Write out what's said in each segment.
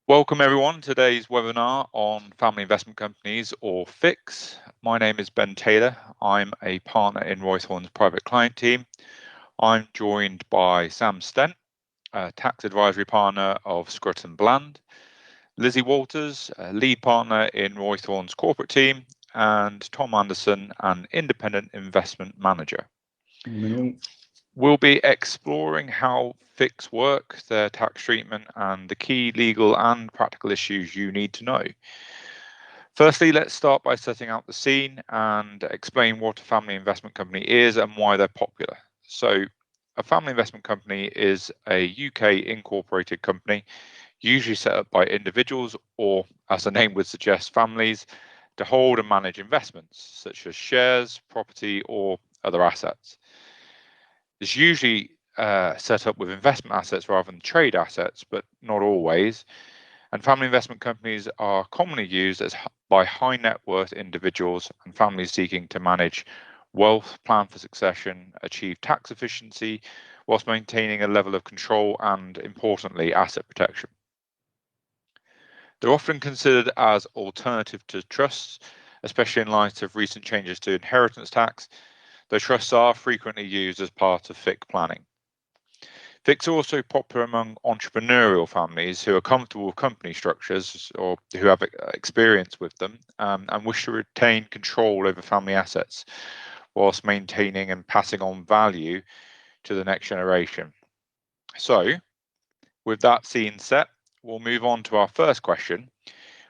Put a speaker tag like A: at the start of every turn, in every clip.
A: Welcome everyone to today's webinar on family investment companies or FICs. My name is Ben Taylor. I'm a partner in Roythornes private client team. I'm joined by Sam Stent, a tax advisory partner of Scrutton Bland, Lizzie Walters, a lead partner in Roythornes corporate team, and Tom Anderson, an independent investment manager. We'll be exploring how FICs work, their tax treatment, and the key legal and practical issues you need to know. Firstly, let's start by setting out the scene and explain what a family investment company is and why they're popular. So, a family investment company is a UK incorporated company, usually set up by individuals or, as the name would suggest, families, to hold and manage investments such as shares, property, or other assets. It's usually set up with investment assets rather than trade assets, but not always. And family investment companies are commonly used by high net worth individuals and families seeking to manage wealth, plan for succession, achieve tax efficiency, whilst maintaining a level of control and, importantly, asset protection. They're often considered as alternative to trusts, especially in light of recent changes to inheritance tax. The trusts are frequently used as part of FIC planning. FICs are also popular among entrepreneurial families who are comfortable with company structures or who have experience with them and wish to retain control over family assets whilst maintaining and passing on value to the next generation. So, with that scene set, we'll move on to our first question,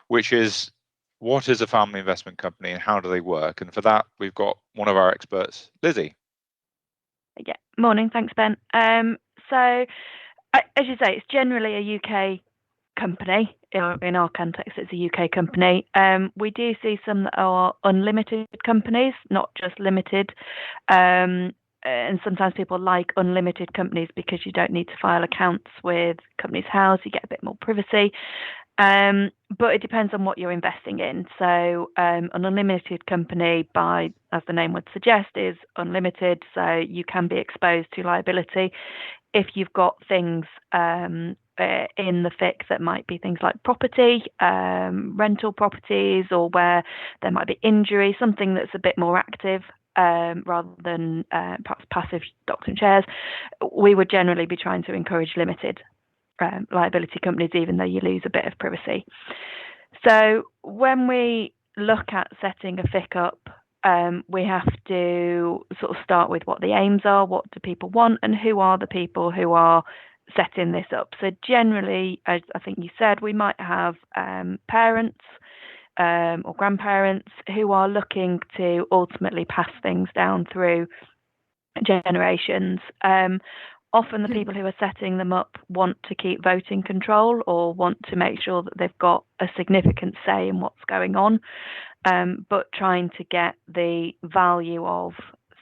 A: which is, what is a family investment company and how do they work? And for that, we've got one of our experts, Lizzie.
B: Yeah, morning. Thanks, Ben. So, as you say, it's generally a UK company. In our context, it's a UK company. We do see some that are unlimited companies, not just limited. And sometimes people like unlimited companies because you don't need to file accounts with Companies House. You get a bit more privacy. But it depends on what you're investing in. So an unlimited company, as the name would suggest, is unlimited. So you can be exposed to liability if you've got things in the FIC that might be things like property, rental properties, or where there might be injury, something that's a bit more active. Rather than perhaps passive stocks and shares, we would generally be trying to encourage limited liability companies, even though you lose a bit of privacy. So when we look at setting a FIC up, we have to sort of start with what the aims are, what do people want, and who are the people who are setting this up. So generally, as I think you said, we might have parents or grandparents who are looking to ultimately pass things down through generations. Often the people who are setting them up want to keep voting control or want to make sure that they've got a significant say in what's going on, but trying to get the value of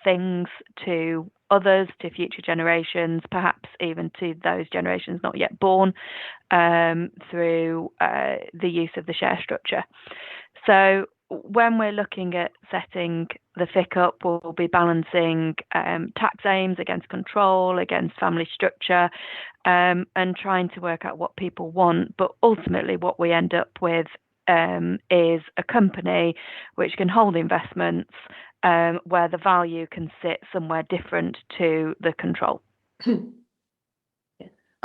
B: things to others, to future generations, perhaps even to those generations not yet born, through the use of the share structure. So when we're looking at setting the FIC up, we'll be balancing tax aims against control, against family structure, and trying to work out what people want. But ultimately, what we end up with is a company which can hold investments where the value can sit somewhere different to the control.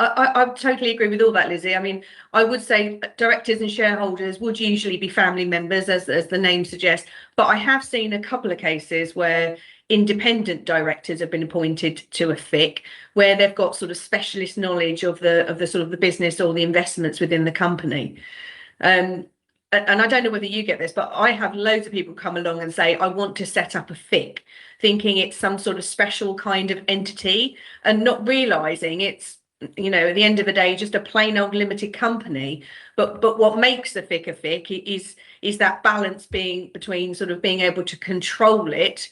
C: I totally agree with all that, Lizzie. I mean, I would say directors and shareholders would usually be family members, as the name suggests. But I have seen a couple of cases where independent directors have been appointed to a FIC, where they've got sort of specialist knowledge of the sort of the business or the investments within the company. And I don't know whether you get this, but I have loads of people come along and say, I want to set up a FIC, thinking it's some sort of special kind of entity and not realising it's, you know, at the end of the day, just a plain old limited company. But what makes the FIC a FIC is that balance between sort of being able to control it,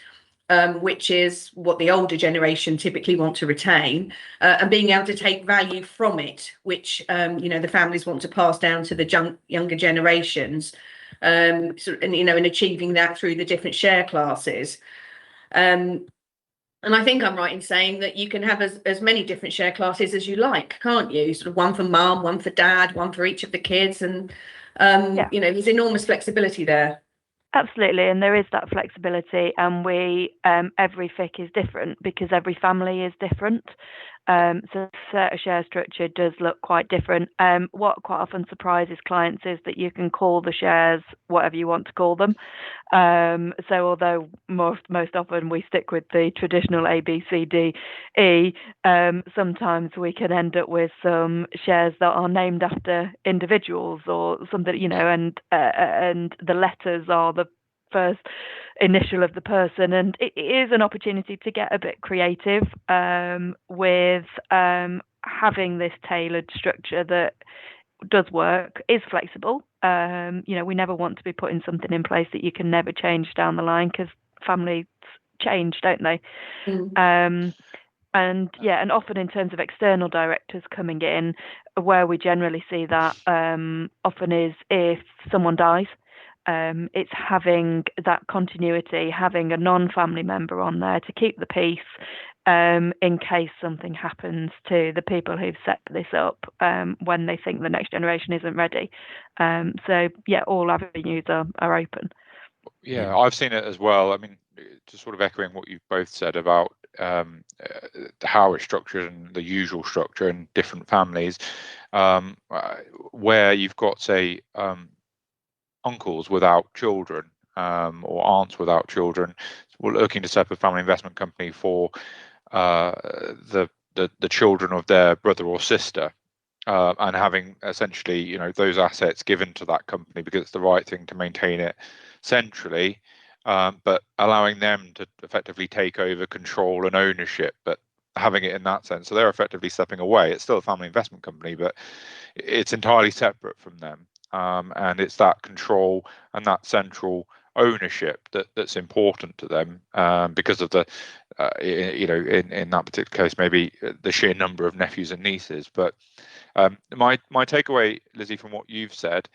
C: which is what the older generation typically want to retain, and being able to take value from it, which you know, the families want to pass down to the younger generations, and achieving that through the different share classes. And I think I'm right in saying that you can have as many different share classes as you like, can't you? Sort of one for mum, one for dad, one for each of the kids. And, you know, there's enormous flexibility there.
B: Absolutely, and there is that flexibility, and we every FIC is different because every family is different. So a share structure does look quite different. What quite often surprises clients is that you can call the shares whatever you want to call them. So although most often we stick with the traditional A, B, C, D, E, sometimes we can end up with some shares that are named after individuals or something, you know, and the letters are the first initial of the person, and it is an opportunity to get a bit creative with having this tailored structure that does work, is flexible. You know, we never want to be putting something in place that you can never change down the line, because families change, don't they? And yeah, and often in terms of external directors coming in, where we generally see that often is if someone dies. It's having that continuity, having a non-family member on there to keep the peace in case something happens to the people who've set this up when they think the next generation isn't ready. So yeah, all avenues are open.
A: Yeah, I've seen it as well. I mean, just sort of echoing what you've both said about how it's structured and the usual structure in different families, where you've got, say, uncles without children, or aunts without children, we're looking to set up a family investment company for the children of their brother or sister, and having essentially, you know, those assets given to that company because it's the right thing to maintain it centrally, but allowing them to effectively take over control and ownership, but having it in that sense. So they're effectively stepping away. It's still a family investment company, but it's entirely separate from them. And it's that control and that central ownership that's important to them, because of the, you know, in that particular case, maybe the sheer number of nephews and nieces. But my takeaway, Lizzie, from what you've said,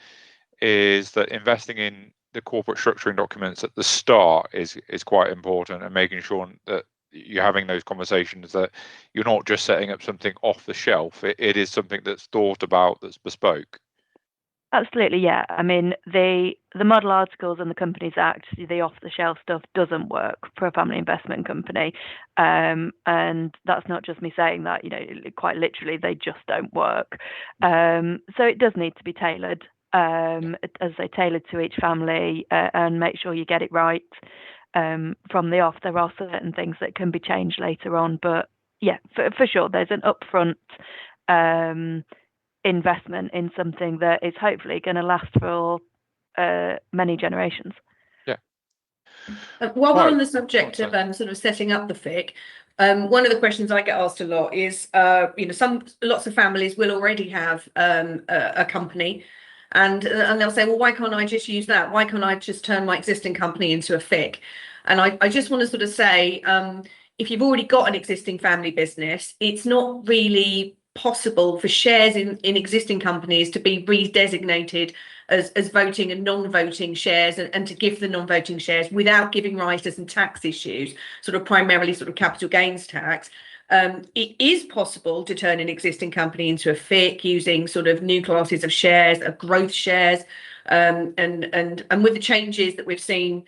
A: is that investing in the corporate structuring documents at the start is quite important, and making sure that you're having those conversations, that you're not just setting up something off the shelf. It is something that's thought about, that's bespoke.
B: Absolutely, yeah. I mean, the model articles and the Companies Act, the off-the-shelf stuff doesn't work for a family investment company, and that's not just me saying that. You know, quite literally, they just don't work. So it does need to be tailored, as I say, tailored to each family, and make sure you get it right from the off. There are certain things that can be changed later on, but yeah, for sure, there's an upfront investment in something that is hopefully going to last for many generations.
A: Yeah.
C: While we're on the subject of sort of setting up the FIC, one of the questions I get asked a lot is, you know, lots of families will already have a company, and they'll say, well, why can't I just use that? Why can't I just turn my existing company into a FIC? And I just want to sort of say, if you've already got an existing family business, it's not really possible for shares in existing companies to be redesignated as voting and non-voting shares, and to give the non-voting shares without giving rise to some tax issues, sort of primarily sort of capital gains tax. It is possible to turn an existing company into a FIC using sort of new classes of shares, of growth shares, and with the changes that we've seen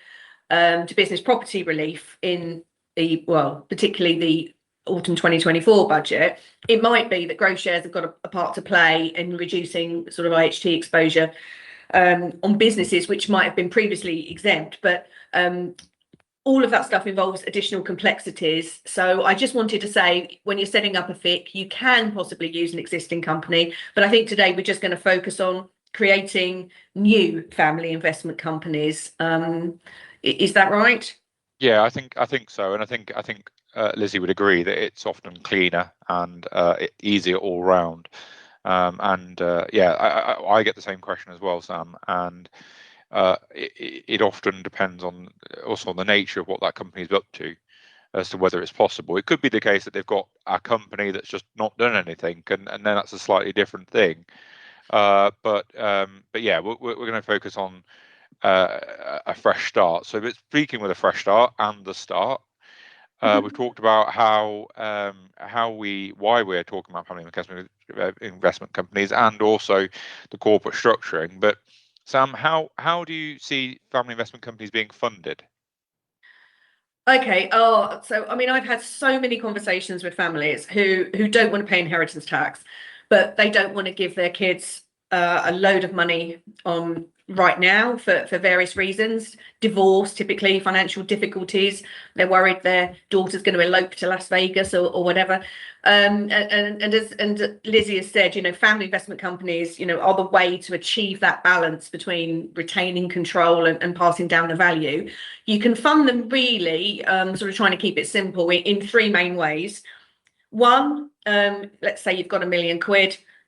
C: to business property relief in particularly the autumn 2024 budget, it might be that growth shares have got a part to play in reducing sort of IHT exposure on businesses which might have been previously exempt. But all of that stuff involves additional complexities. So I just wanted to say, when you're setting up a FIC, you can possibly use an existing company. But I think today we're just going to focus on creating new family investment companies. Is that right?
A: Yeah, I think so, and I think Lizzie would agree that it's often cleaner and easier all round. Yeah, I get the same question as well, Sam, and it often depends on the nature of what that company's up to as to whether it's possible. It could be the case that they've got a company that's just not done anything, and then that's a slightly different thing. But yeah, we're going to focus on a fresh start. So, but speaking with a fresh start and the start, We've talked about why we're talking about family investment companies, and also the corporate structuring. But Sam, how do you see family investment companies being funded?
C: Okay. So I mean, I've had so many conversations with families who don't want to pay inheritance tax, but they don't want to give their kids a load of money on right now for various reasons. Divorce, typically, financial difficulties. They're worried their daughter's going to elope to Las Vegas or whatever. And as Lizzie has said, family investment companies, are the way to achieve that balance between retaining control and passing down the value. You can fund them really, sort of trying to keep it simple, in three main ways. One, let's say you've got £1 million.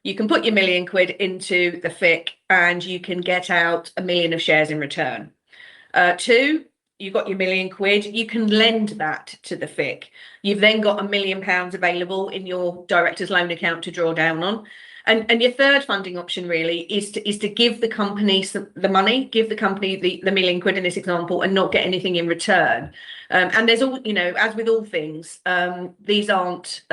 C: You can put your £1 million into the FIC and you can get out 1 million of shares in return. Two, you've got your £1 million. You can lend that to the FIC. You've then got £1 million available in your director's loan account to draw down on. And your third funding option really is to give the company the money, give the company the £1 million in this example, and not get anything in return. And there's all, as with all things, these aren't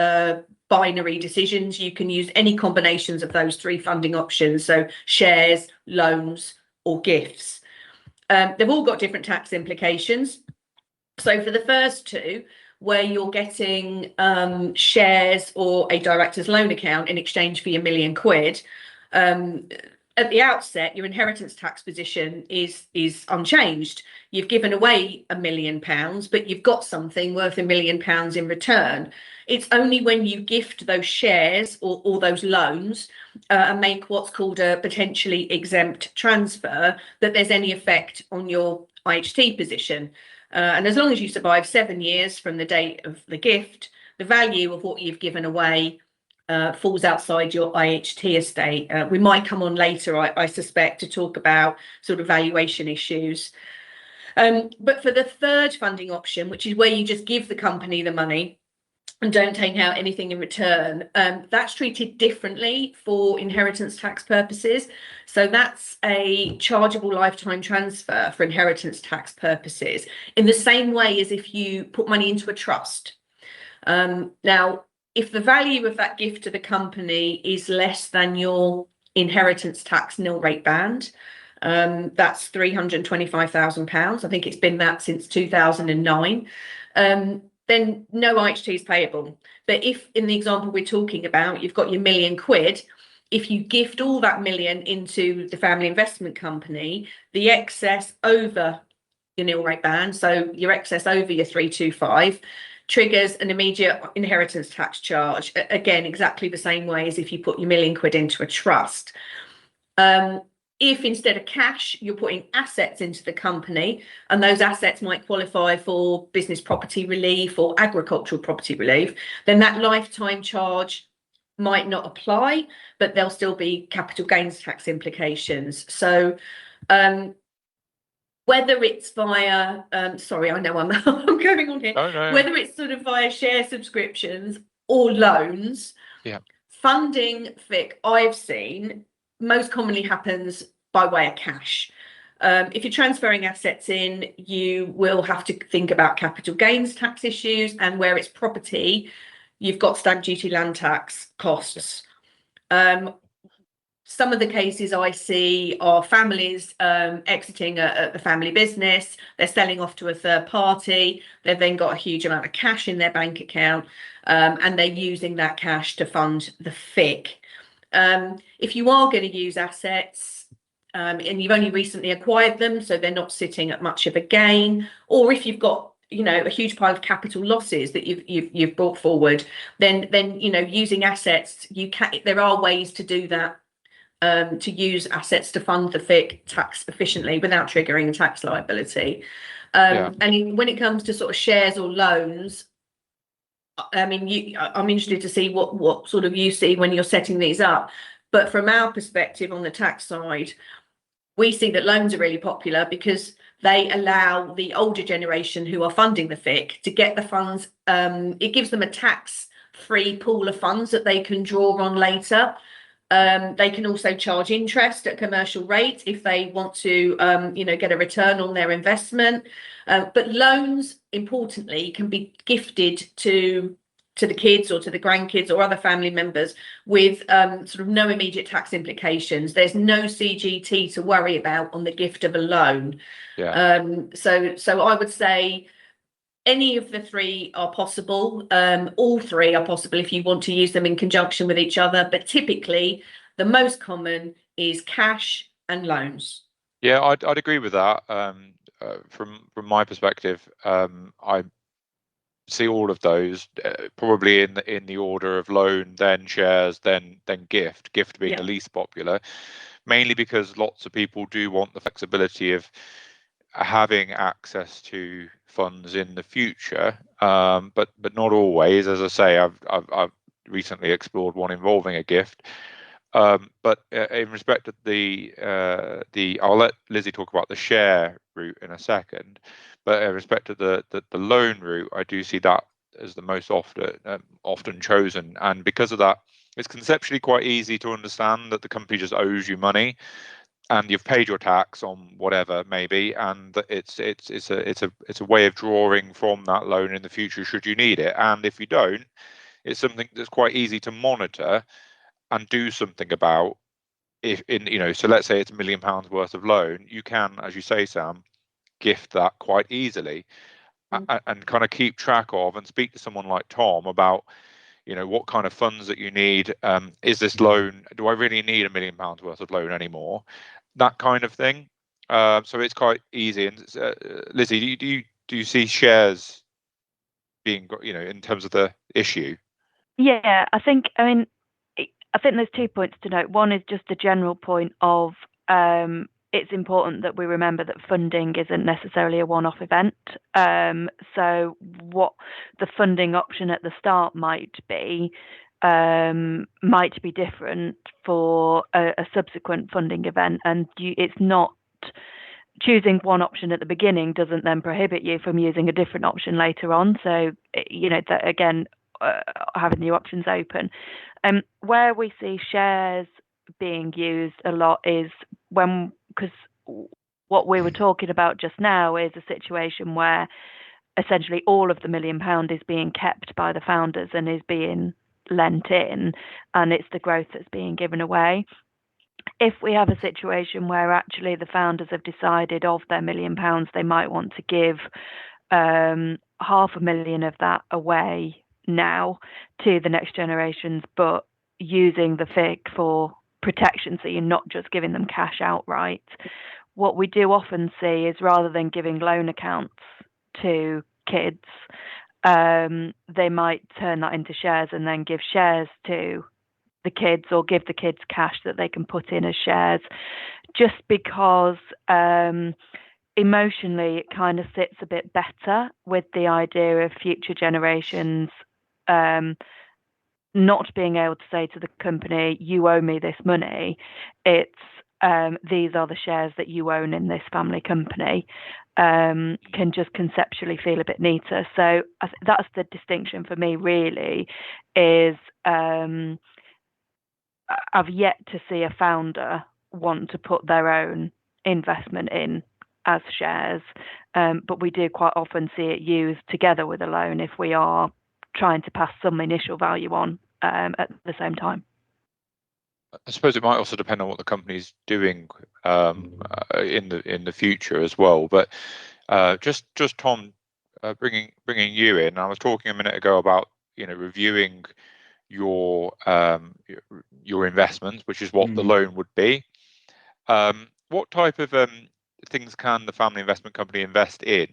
C: binary decisions. You can use any combinations of those three funding options, so shares, loans, or gifts. They've all got different tax implications. So for the first two, where you're getting shares or a director's loan account in exchange for your £1 million, at the outset, your inheritance tax position is unchanged. You've given away £1 million, but you've got something worth £1 million in return. It's only when you gift those shares or those loans and make what's called a potentially exempt transfer that there's any effect on your IHT position. And as long as you survive 7 years from the date of the gift, the value of what you've given away falls outside your IHT estate. We might come on later, I suspect, to talk about sort of valuation issues. But for the third funding option, which is where you just give the company the money and don't take out anything in return, that's treated differently for inheritance tax purposes. So that's a chargeable lifetime transfer for inheritance tax purposes, in the same way as if you put money into a trust. Now, if the value of that gift to the company is less than your inheritance tax nil rate band, that's £325,000. I think it's been that since 2009. Then no IHT is payable. But if, in the example we're talking about, you've got your £1 million, if you gift all that million into the family investment company, the excess over your nil rate band, so your excess over your 325, triggers an immediate inheritance tax charge. Again, exactly the same way as if you put your £1 million into a trust. If instead of cash, you're putting assets into the company, and those assets might qualify for business property relief or agricultural property relief, then that lifetime charge might not apply, but there'll still be capital gains tax implications. So whether it's via, sorry, I know I'm going on here,
A: No.
C: Whether it's sort of via share subscriptions or loans, funding FIC I've seen most commonly happens by way of cash. If you're transferring assets in, you will have to think about capital gains tax issues, and where it's property, you've got stamp duty, land tax costs. Some of the cases I see are families exiting the family business. They're selling off to a third party. They've then got a huge amount of cash in their bank account, and they're using that cash to fund the FIC. If you are going to use assets and you've only recently acquired them, so they're not sitting at much of a gain, or if you've got a huge pile of capital losses that you've brought forward, then using assets, there are ways to do that, to use assets to fund the FIC tax efficiently without triggering a tax liability. And when it comes to sort of shares or loans, I mean, I'm interested to see what sort of you see when you're setting these up. But from our perspective on the tax side, we see that loans are really popular because they allow the older generation who are funding the FIC to get the funds. It gives them a tax-free pool of funds that they can draw on later. They can also charge interest at commercial rate if they want to, get a return on their investment. But loans, importantly, can be gifted to the kids or to the grandkids or other family members with sort of no immediate tax implications. There's no CGT to worry about on the gift of a loan.
A: Yeah.
C: So I would say any of the three are possible. All three are possible if you want to use them in conjunction with each other. But typically, the most common is cash and loans.
A: Yeah, I'd agree with that. From my perspective, I see all of those probably in the order of loan, then shares, then gift. Gift being the least popular, mainly because lots of people do want the flexibility of having access to funds in the future, but not always. As I say, I've recently explored one involving a gift. But in respect of the I'll let Lizzie talk about the share route in a second. But in respect of the loan route, I do see that as the most often chosen, and because of that, it's conceptually quite easy to understand that the company just owes you money, and you've paid your tax on whatever maybe, and it's a way of drawing from that loan in the future should you need it. And if you don't, it's something that's quite easy to monitor and do something about. So let's say it's £1 million worth of loan, you can, as you say, Sam, gift that quite easily, and kind of keep track of and speak to someone like Tom about what kind of funds that you need. Is this loan, do I really need £1 million worth of loan anymore, that kind of thing. So it's quite easy. And Lizzie, do you see shares being in terms of the issue?
B: Yeah, I think there's 2 points to note. One is just the general point of it's important that we remember that funding isn't necessarily a one-off event. So what the funding option at the start might be different for a subsequent funding event, and it's not choosing one option at the beginning doesn't then prohibit you from using a different option later on. So that again, having the options open. Where we see shares being used a lot is because what we were talking about just now is a situation where essentially all of the £1 million is being kept by the founders and is being lent in, and it's the growth that's being given away. If we have a situation where actually the founders have decided of their £1 million, they might want to give £500,000 of that away now to the next generations, but using the FIC for protection, so you're not just giving them cash outright. What we do often see is, rather than giving loan accounts to kids, they might turn that into shares and then give shares to the kids, or give the kids cash that they can put in as shares, just because emotionally it kind of sits a bit better with the idea of future generations not being able to say to the company, you owe me this money. It's these are the shares that you own in this family company. Can just conceptually feel a bit neater. So that's the distinction for me, really, is I've yet to see a founder want to put their own investment in as shares, but we do quite often see it used together with a loan if we are trying to pass some initial value on at the same time.
A: I suppose it might also depend on what the company's doing in the future as well. But just Tom, bringing you in, I was talking a minute ago about reviewing your investments, which is what the loan would be. What type of things can the family investment company invest in?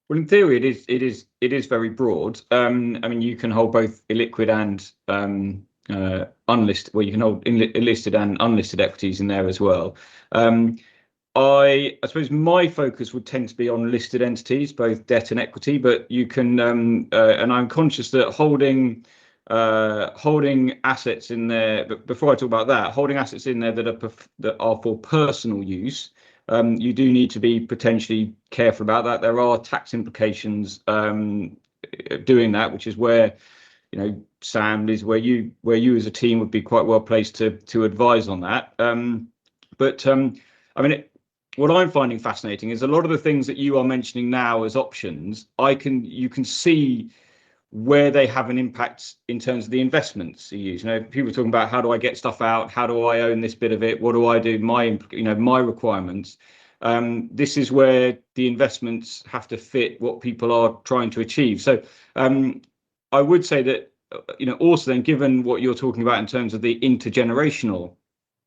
D: Well, in theory, it is very broad. I mean, you can hold both illiquid and unlisted. Well, you can hold listed and unlisted equities in there as well. I suppose my focus would tend to be on listed entities, both debt and equity. But you can, and I'm conscious that holding assets in there. But before I talk about that, holding assets in there that are for personal use. You do need to be potentially careful about that. There are tax implications doing that, which is where Sam, is where you as a team would be quite well placed to advise on that. I mean, what I'm finding fascinating is a lot of the things that you are mentioning now as options. You can see where they have an impact in terms of the investments you use. People are talking about, how do I get stuff out? How do I own this bit of it? What do I do? My requirements. This is where the investments have to fit what people are trying to achieve. So I would say that, also then, given what you're talking about in terms of the intergenerational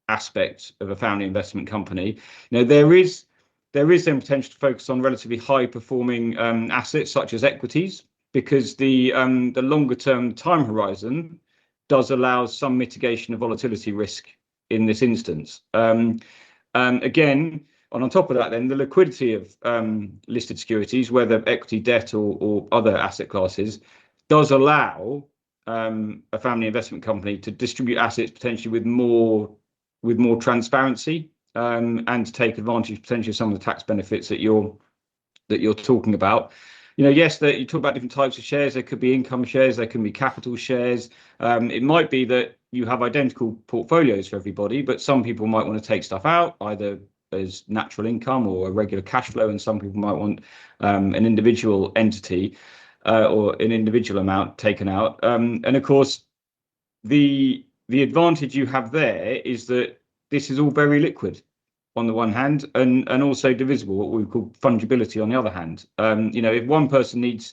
D: aspect of a family investment company, there is then potential to focus on relatively high performing assets such as equities, because the longer term time horizon does allow some mitigation of volatility risk in this instance. Again, on top of that, then the liquidity of listed securities, whether equity, debt, or other asset classes, does allow a family investment company to distribute assets potentially with more transparency, and to take advantage potentially of some of the tax benefits that you're talking about. Yes, you talk about different types of shares. There could be income shares, there can be capital shares. It might be that you have identical portfolios for everybody, but some people might want to take stuff out either as natural income or a regular cash flow, and some people might want an individual entity or an individual amount taken out. And of course, the advantage you have there is that this is all very liquid on the one hand, and also divisible, what we call fungibility on the other hand. If one person needs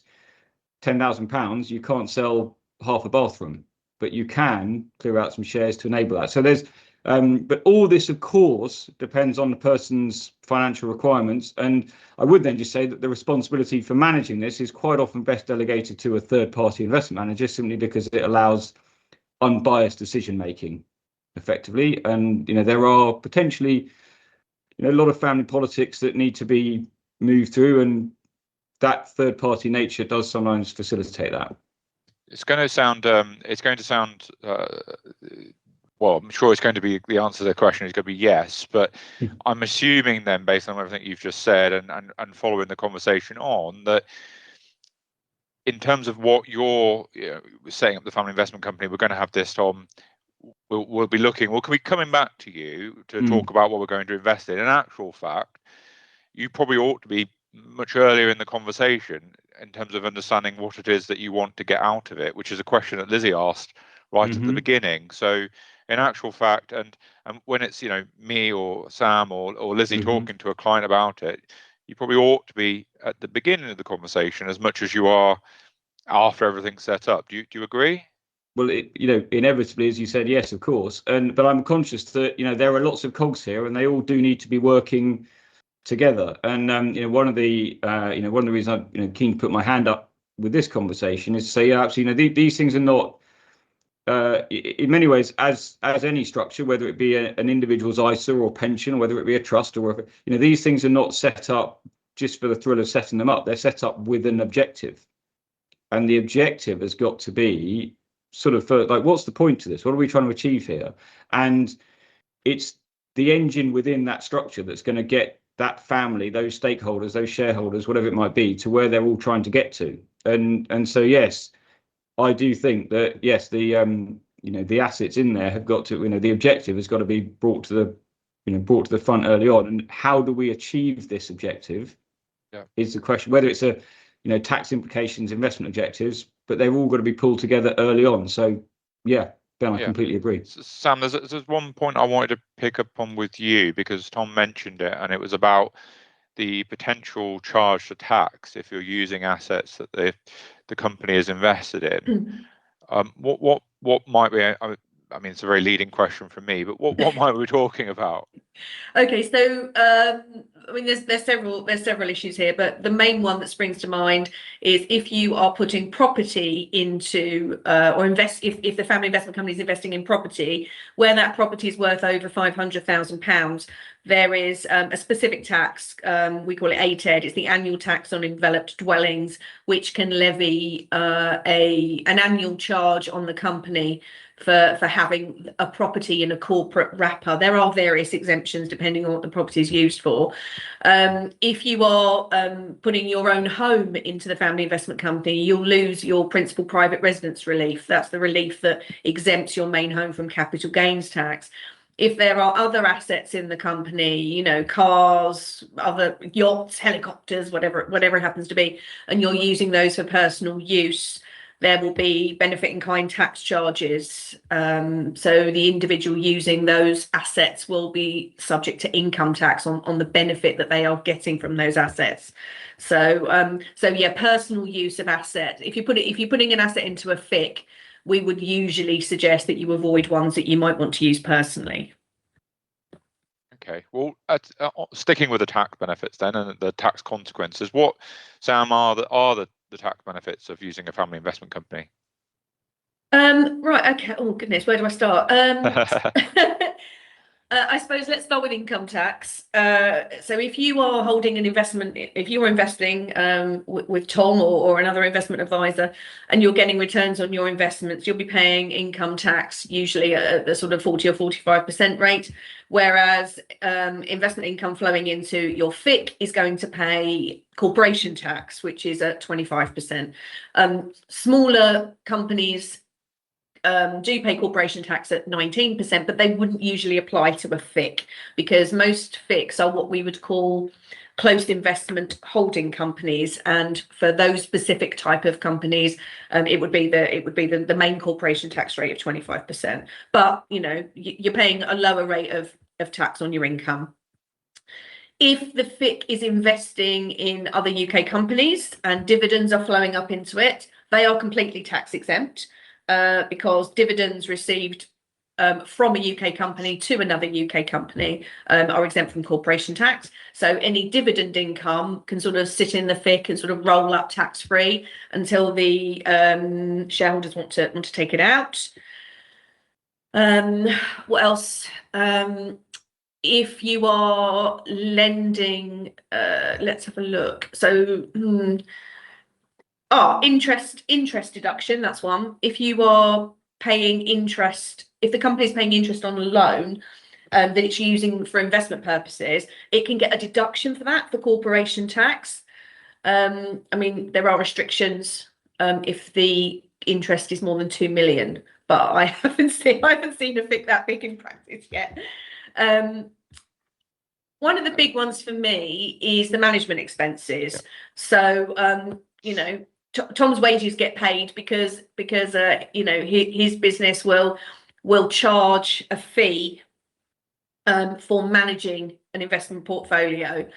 D: £10,000, you can't sell half a bathroom, but you can clear out some shares to enable that. So there's but all this, of course, depends on the person's financial requirements. And I would then just say that the responsibility for managing this is quite often best delegated to a third-party investment manager, simply because it allows unbiased decision making effectively. And there are potentially a lot of family politics that need to be moved through, and that third-party nature does sometimes facilitate that.
A: It's going to sound. Well, I'm sure it's going to be, the answer to the question is going to be yes, but I'm assuming then, based on everything you've just said and following the conversation on, that in terms of what you're setting up the family investment company, we're going to have this, Tom. We'll be looking. We'll be coming back to you to talk about what we're going to invest in. In actual fact, you probably ought to be much earlier in the conversation in terms of understanding what it is that you want to get out of it, which is a question that Lizzie asked right at the beginning. So, in actual fact, and when it's me or Sam or Lizzie talking to a client about it, you probably ought to be at the beginning of the conversation as much as you are after everything's set up. Do you agree?
D: Well, inevitably, as you said, yes, of course. But I'm conscious that there are lots of cogs here, and they all do need to be working together. And one of the reasons I'm keen to put my hand up with this conversation is to say, actually, these things are not. In many ways, as any structure, whether it be an individual's ISA or pension, or whether it be a trust, or these things are not set up just for the thrill of setting them up. They're set up with an objective, and the objective has got to be sort of what's the point to this? What are we trying to achieve here? And it's the engine within that structure that's going to get that family, those stakeholders, those shareholders, whatever it might be, to where they're all trying to get to. And so yes, I do think that yes, the assets in there have got to, the objective has got to be brought to the front early on. And how do we achieve this objective? Is the question. Whether it's tax implications, investment objectives, but they've all got to be pulled together early on. So yeah, Ben, I completely agree.
A: Sam, there's one point I wanted to pick up on with you, because Tom mentioned it, and it was about the potential charge to tax if you're using assets that the company is invested in. What might be? I mean, it's a very leading question for me, but what might we be talking about?
C: Okay, so I mean, there's several issues here, but the main one that springs to mind is if you are putting property into or invest, if the family investment company is investing in property where that property is worth over £500,000, there is a specific tax, we call it ATED. It's the annual tax on enveloped dwellings, which can levy an annual charge on the company for having a property in a corporate wrapper. There are various exemptions extensions, depending on what the property is used for. If you are putting your own home into the family investment company, you'll lose your principal private residence relief. That's the relief that exempts your main home from capital gains tax. If there are other assets in the company, you know, cars, other yachts, helicopters, whatever it happens to be, and you're using those for personal use, there will be benefit in kind tax charges. So the individual using those assets will be subject to income tax on the benefit that they are getting from those assets. So yeah, personal use of assets. If you're putting an asset into a FIC, we would usually suggest that you avoid ones that you might want to use personally.
A: Okay, well, sticking with the tax benefits then and the tax consequences, what, Sam, are the tax benefits of using a family investment company?
C: Right, okay. Oh goodness, where do I start? I suppose let's start with income tax. So if you are holding an investment, if you're investing with Tom or another investment advisor, and you're getting returns on your investments, you'll be paying income tax usually at the sort of 40 or 45% rate, whereas investment income flowing into your FIC is going to pay corporation tax, which is at 25%. Smaller companies do pay corporation tax at 19%, but they wouldn't usually apply to a FIC because most FICs are what we would call closed investment holding companies, and for those specific type of companies, it would be the main corporation tax rate of 25%. But you know, you're paying a lower rate of tax on your income. If the FIC is investing in other UK companies and dividends are flowing up into it, they are completely tax exempt. Because dividends received from a UK company to another UK company are exempt from corporation tax. So any dividend income can sort of sit in the FIC and sort of roll up tax free until the shareholders want to take it out. What else? If you are lending, let's have a look. So. Interest deduction, that's one. If you are paying interest, if the company is paying interest on a loan that it's using for investment purposes, it can get a deduction for that for corporation tax. I mean, there are restrictions if the interest is more than 2 million, but I haven't seen a FIC that big in practice yet. One of the big ones for me is the management expenses. So you know, Tom's wages get paid because you know, his business will charge a fee for managing an investment portfolio.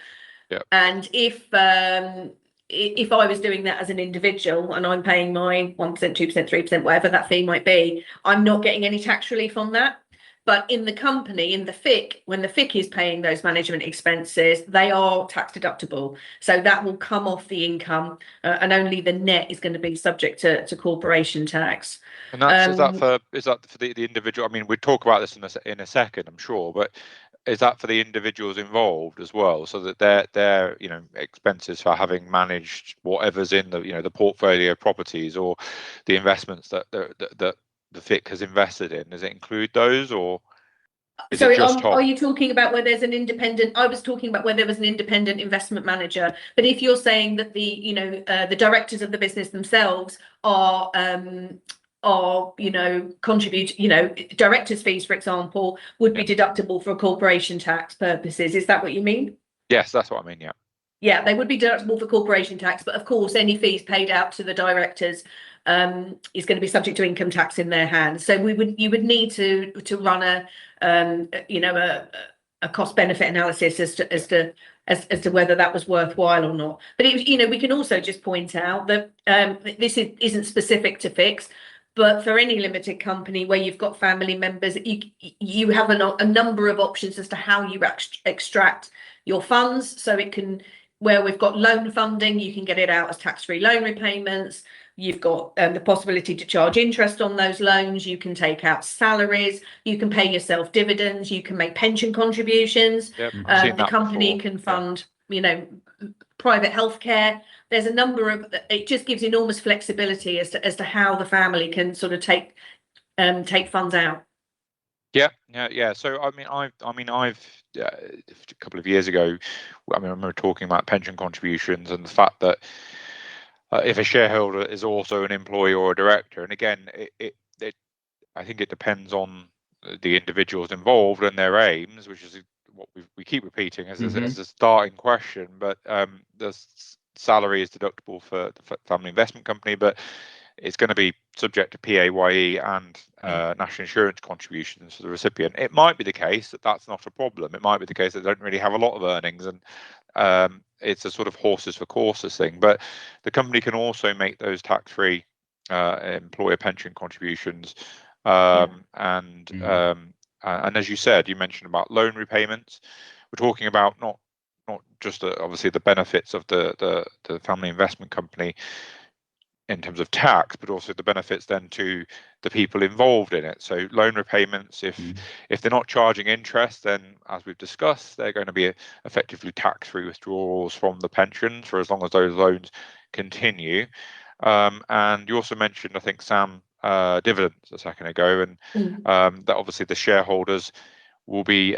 A: Yeah.
C: And if I was doing that as an individual and I'm paying my 1%, 2%, 3%, whatever that fee might be, I'm not getting any tax relief on that. But in the company, in the FIC, when the FIC is paying those management expenses, they are tax deductible. So that will come off the income and only the net is going to be subject to corporation tax.
A: And is that for the individual? I mean, we'll talk about this in a second, I'm sure, but is that for the individuals involved as well, so that their you know, expenses for having managed whatever's in the, you know, the portfolio of properties or the investments that the FIC has invested in, does it include those, or is
C: Sorry,
A: it just Tom?
C: Are you talking about where there's an independent? I was talking about where there was an independent investment manager. But if you're saying that the, you know, the directors of the business themselves are you know, contribute, you know, directors' fees, for example, would be deductible for corporation tax purposes. Is that what you mean?
A: Yes, that's what I mean. Yeah.
C: Yeah, they would be deductible for corporation tax, but of course, any fees paid out to the directors is going to be subject to income tax in their hands. So you would need to run a you know, a cost benefit analysis as to whether that was worthwhile or not. But you know, we can also just point out that this isn't specific to FICs, but for any limited company where you've got family members, you have a number of options as to how you extract your funds. So it can, where we've got loan funding, you can get it out as tax-free loan repayments. You've got the possibility to charge interest on those loans. You can take out salaries. You can pay yourself dividends. You can make pension contributions.
A: Yep,
C: the company can fund, you know, private healthcare. There's a number of. It just gives enormous flexibility as to how the family can sort of take funds out.
A: Yeah. So I mean, I've a couple of years ago, I mean, I remember talking about pension contributions and the fact that if a shareholder is also an employee or a director, and again, I think it depends on the individuals involved and their aims, which is what we keep repeating as a starting question. But the salary is deductible for the family investment company, but it's going to be subject to PAYE and national insurance contributions for the recipient. It might be the case that that's not a problem. It might be the case that they don't really have a lot of earnings, and it's a sort of horses for courses thing. But the company can also make those tax-free employer pension contributions, and as you said, you mentioned about loan repayments. We're talking about not just obviously the benefits of the family investment company in terms of tax, but also the benefits then to the people involved in it. So loan repayments, if they're not charging interest, then as we've discussed, they're going to be effectively tax-free withdrawals from the pension for as long as those loans continue. And you also mentioned, I think, Sam, dividends a second ago, and that obviously the shareholders will be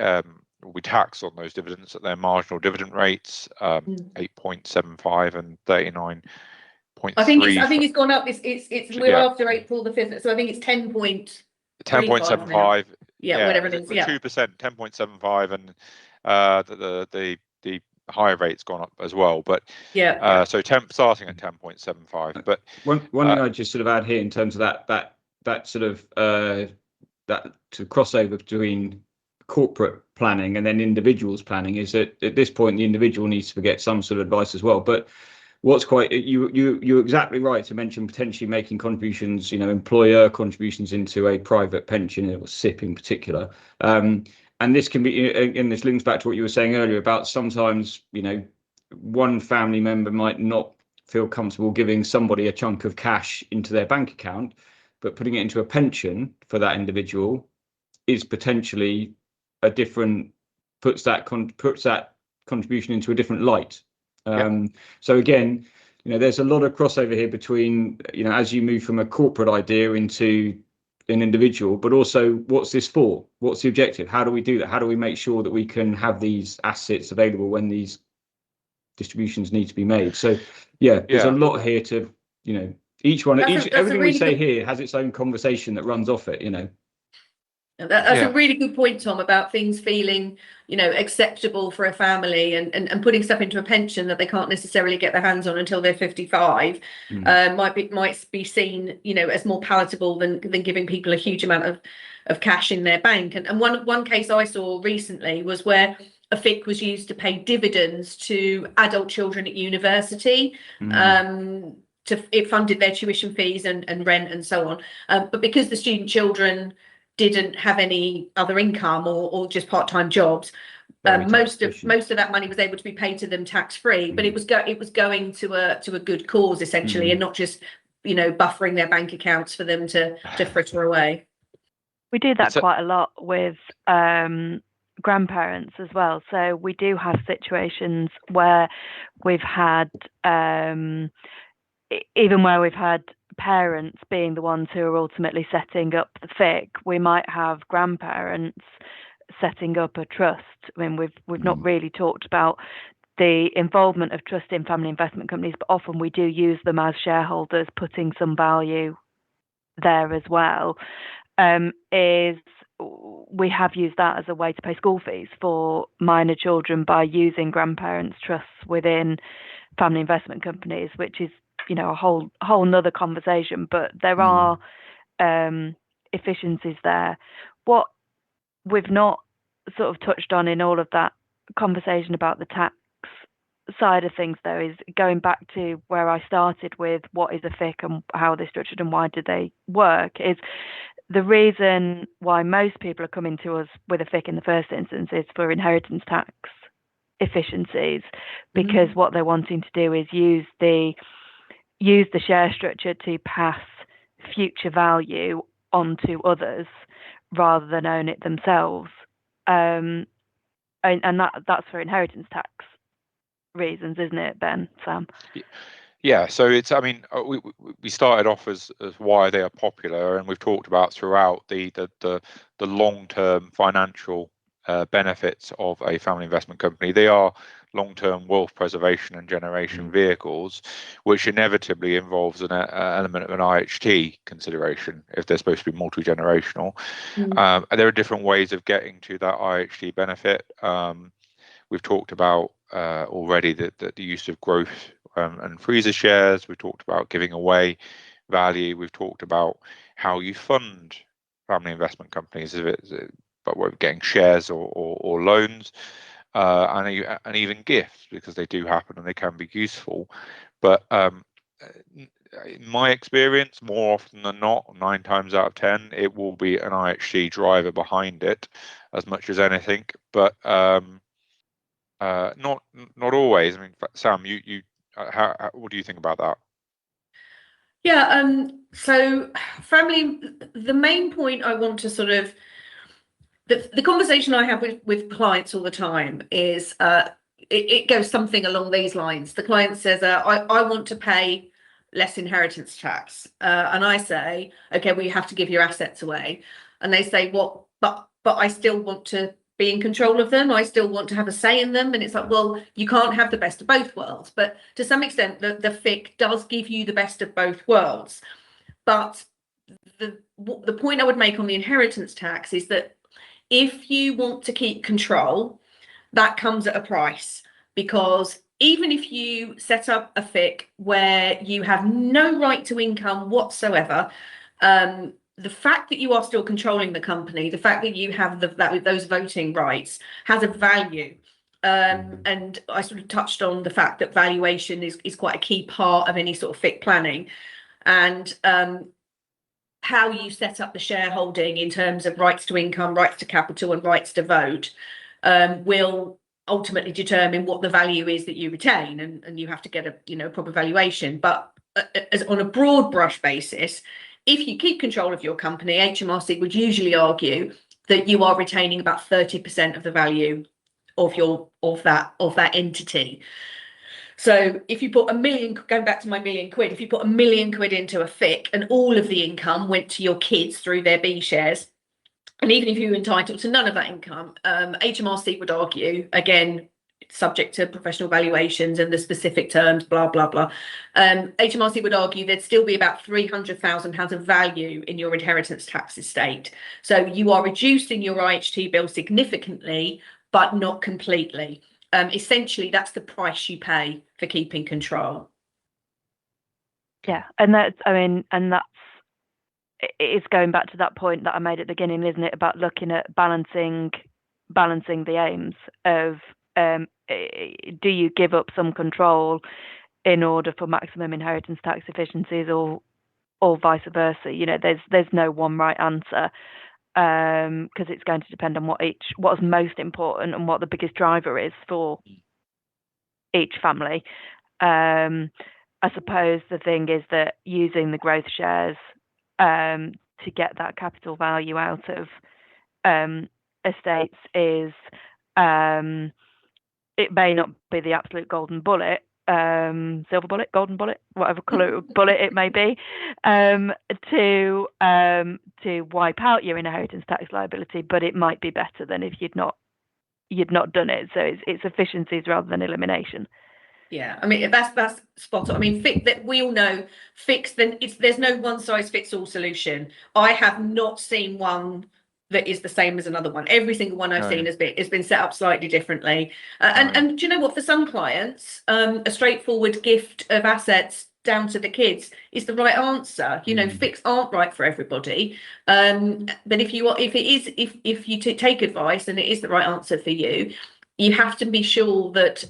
A: taxed on those dividends at their marginal dividend rates, 8.75 and 39.
C: I think it's gone up. We're after April the 5th, so I think it's 10.75. Yeah, whatever it is.
A: 2%, 10.75, and the higher rate's gone up as well. But so starting at 10.75. But
D: one thing I just sort of add here in terms of that sort of that to crossover between corporate planning and then individuals planning is that at this point the individual needs to get some sort of advice as well. But what's quite you're exactly right to mention potentially making contributions, employer contributions into a private pension or SIP in particular, and this can be, and this links back to what you were saying earlier about sometimes one family member might not feel comfortable giving somebody a chunk of cash into their bank account, but putting it into a pension for that individual is potentially puts that contribution into a different light. So again, there's a lot of crossover here between, as you move from a corporate idea into an individual, but also what's this for? What's the objective? How do we do that? How do we make sure that we can have these assets available when these distributions need to be made? So there's a lot here to, everything we say here has its own conversation that runs off it,
C: That's a really good point, Tom, about things feeling, acceptable for a family and putting stuff into a pension that they can't necessarily get their hands on until they're 55 might be seen, as more palatable than giving people a huge amount of cash in their bank. And one case I saw recently was where a FIC was used to pay dividends to adult children at university. It funded their tuition fees and rent and so on. But because the student children didn't have any other income or just part-time jobs, most of that money was able to be paid to them tax-free, but it was going to a good cause essentially, and not just buffering their bank accounts for them to fritter away.
B: We do that quite a lot with grandparents as well. So we do have situations where we've had parents being the ones who are ultimately setting up the FIC, we might have grandparents setting up a trust. I mean, we've not really talked about the involvement of trust in family investment companies, but often we do use them as shareholders, putting some value there as well. We have used that as a way to pay school fees for minor children by using grandparents' trusts within family investment companies, which is a whole nother conversation, but there are efficiencies there. What we've not sort of touched on in all of that conversation about the tax side of things, though, is going back to where I started with what is a FIC and how they're structured and why do they work, is the reason why most people are coming to us with a FIC in the first instance is for inheritance tax efficiencies, because what they're wanting to do is use the share structure to pass future value onto others rather than own it themselves, and that's for inheritance tax reasons, isn't it, Ben, Sam?
A: Yeah, so it's, I mean, we started off as why they are popular, and we've talked about throughout the long-term financial benefits of a family investment company. They are long-term wealth preservation and generation vehicles, which inevitably involves an element of an IHT consideration if they're supposed to be multi-generational. There are different ways of getting to that IHT benefit. We've talked about already the use of growth and freezer shares. We've talked about giving away value. We've talked about how you fund family investment companies, if it's but we're getting shares or loans, and even gifts, because they do happen and they can be useful. But in my experience, more often than not, 9 times out of 10, it will be an IHT driver behind it as much as anything. But not always. I mean, Sam, what do you think about that?
C: Yeah, so family, the main point I want to sort of, the conversation I have with clients all the time is it goes something along these lines. The client says, I want to pay less inheritance tax. And I say, okay, well, you have to give your assets away. And they say, what? But I still want to be in control of them. I still want to have a say in them. And it's like, well, you can't have the best of both worlds. But to some extent, the FIC does give you the best of both worlds. But the point I would make on the inheritance tax is that if you want to keep control, that comes at a price, because even if you set up a FIC where you have no right to income whatsoever, the fact that you are still controlling the company, the fact that you have those voting rights has a value. And I sort of touched on the fact that valuation is quite a key part of any sort of FIC planning. And how you set up the shareholding in terms of rights to income, rights to capital, and rights to vote will ultimately determine what the value is that you retain, and you have to get a proper valuation. But as on a broad brush basis, if you keep control of your company, HMRC would usually argue that you are retaining about 30% of the value of that entity. So if you put £1 million, going back to my £1 million, if you put £1 million into a FIC and all of the income went to your kids through their B shares, and even if you were entitled to none of that income, HMRC would argue, again, subject to professional valuations and the specific terms, blah, blah, blah. HMRC would argue there'd still be about £300,000 of value in your inheritance tax estate. So you are reducing your IHT bill significantly, but not completely. Essentially, that's the price you pay for keeping control.
B: Yeah, and that's it's going back to that point that I made at the beginning, isn't it, about looking at balancing the aims of do you give up some control in order for maximum inheritance tax efficiencies, or vice versa? There's no one right answer, because it's going to depend on what's most important and what the biggest driver is for each family. I suppose the thing is that using the growth shares to get that capital value out of estates is, it may not be the absolute golden bullet, silver bullet, golden bullet, whatever colour bullet it may be, to wipe out your inheritance tax liability, but it might be better than if you'd not done it. So it's efficiencies rather than elimination.
C: Yeah, I mean, that's spot on. I mean, that we all know FICs, then there's no one size fits all solution. I have not seen one that is the same as another one. Every single one I've seen has been set up slightly differently. And do you know what? For some clients, a straightforward gift of assets down to the kids is the right answer. FICs aren't right for everybody. But if you take advice and it is the right answer for you, you have to be sure that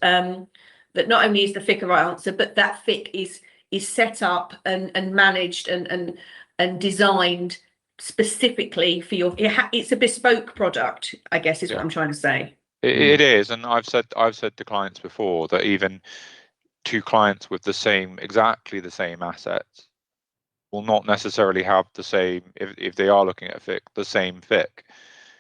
C: that not only is the FIC a right answer, but that FIC is set up and managed and designed specifically for it's a bespoke product, I guess, is what I'm trying to say.
A: It is, and I've said to clients before that even two clients with exactly the same assets will not necessarily have the same, if they are looking at a FIC, the same FIC,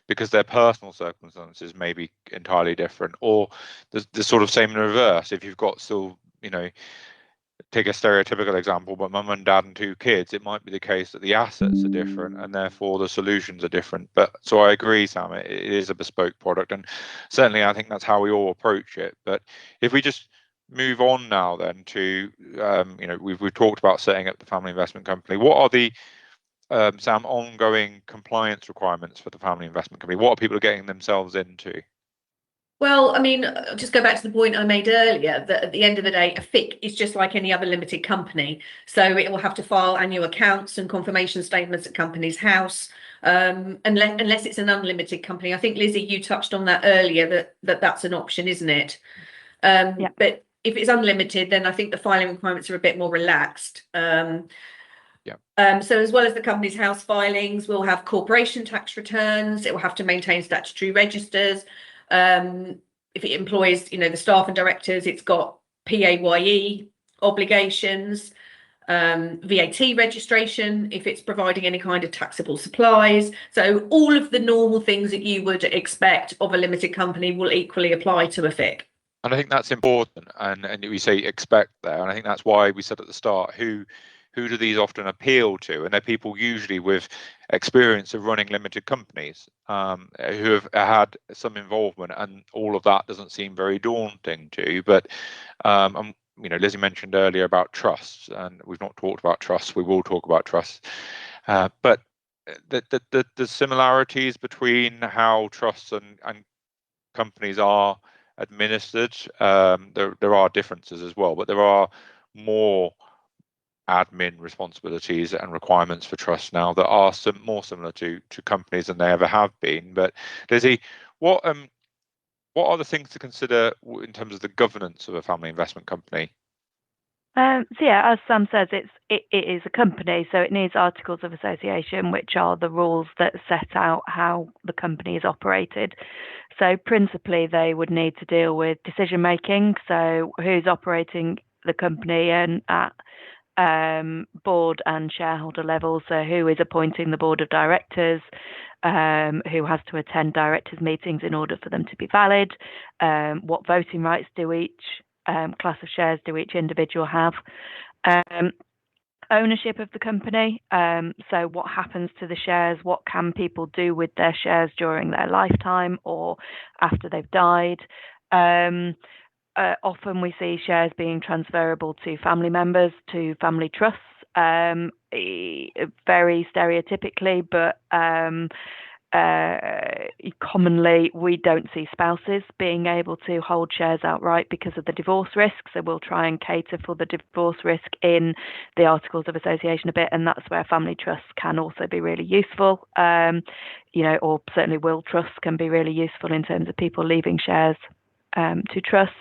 A: because their personal circumstances may be entirely different, or the sort of same in reverse. If you've got still take a stereotypical example, but mum and dad and 2 kids, it might be the case that the assets are different and therefore the solutions are different. But so I agree, Sam, it is a bespoke product, and certainly I think that's how we all approach it. But if we just move on now then to, we've talked about setting up the family investment company. What are the Sam, ongoing compliance requirements for the family investment company? What are people getting themselves into?
C: Well, I mean, I'll just go back to the point I made earlier, that at the end of the day, a FIC is just like any other limited company. So it will have to file annual accounts and confirmation statements at Companies House, unless it's an unlimited company. I think, Lizzie, you touched on that earlier, that's an option, isn't it?
B: Yeah.
C: But if it's unlimited, then I think the filing requirements are a bit more relaxed. So as well as the Companies House filings, we'll have corporation tax returns. It will have to maintain statutory registers. If it employs, the staff and directors, it's got PAYE obligations, VAT registration if it's providing any kind of taxable supplies. So all of the normal things that you would expect of a limited company will equally apply to a FIC.
A: And I think that's important, and we say expect there, and I think that's why we said at the start, who do these often appeal to? And they're people usually with experience of running limited companies, who have had some involvement, and all of that doesn't seem very daunting to you. But Lizzie mentioned earlier about trusts, and we've not talked about trusts. We will talk about trusts, but the similarities between how trusts and companies are administered, there are differences as well, but there are more admin responsibilities and requirements for trusts now that are more similar to companies than they ever have been. But Lizzie, what are the things to consider in terms of the governance of a family investment company?
B: So yeah, as Sam says, it is a company, so it needs articles of association, which are the rules that set out how the company is operated. So principally, they would need to deal with decision making. So who's operating the company and at board and shareholder level. So who is appointing the board of directors, who has to attend directors meetings in order for them to be valid, what voting rights do each class of shares do each individual have, ownership of the company, so what happens to the shares, what can people do with their shares during their lifetime or after they've died. Often we see shares being transferable to family members, to family trusts, very stereotypically, but commonly we don't see spouses being able to hold shares outright because of the divorce risk. So we'll try and cater for the divorce risk in the Articles of Association a bit, and that's where family trusts can also be really useful, or certainly will trusts can be really useful in terms of people leaving shares to trusts.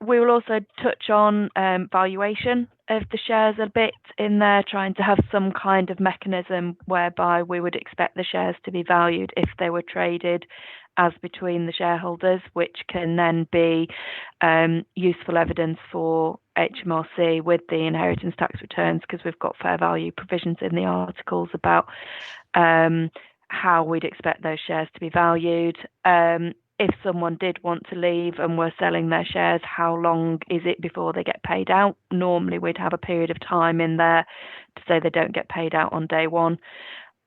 B: We will also touch on valuation of the shares a bit in there, trying to have some kind of mechanism whereby we would expect the shares to be valued if they were traded as between the shareholders, which can then be useful evidence for HMRC with the inheritance tax returns, because we've got fair value provisions in the articles about how we'd expect those shares to be valued. If someone did want to leave and were selling their shares, how long is it before they get paid out? Normally we'd have a period of time in there to say they don't get paid out on day one.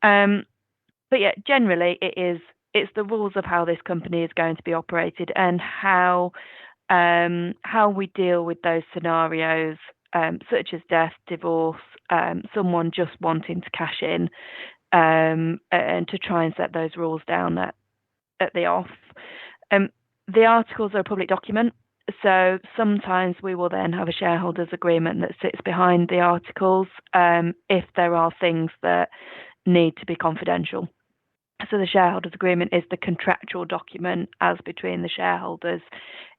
B: But yeah, generally it's the rules of how this company is going to be operated and how we deal with those scenarios, such as death, divorce, someone just wanting to cash in, and to try and set those rules down at the off. The articles are a public document, so sometimes we will then have a shareholders agreement that sits behind the articles if there are things that need to be confidential. So the shareholders agreement is the contractual document as between the shareholders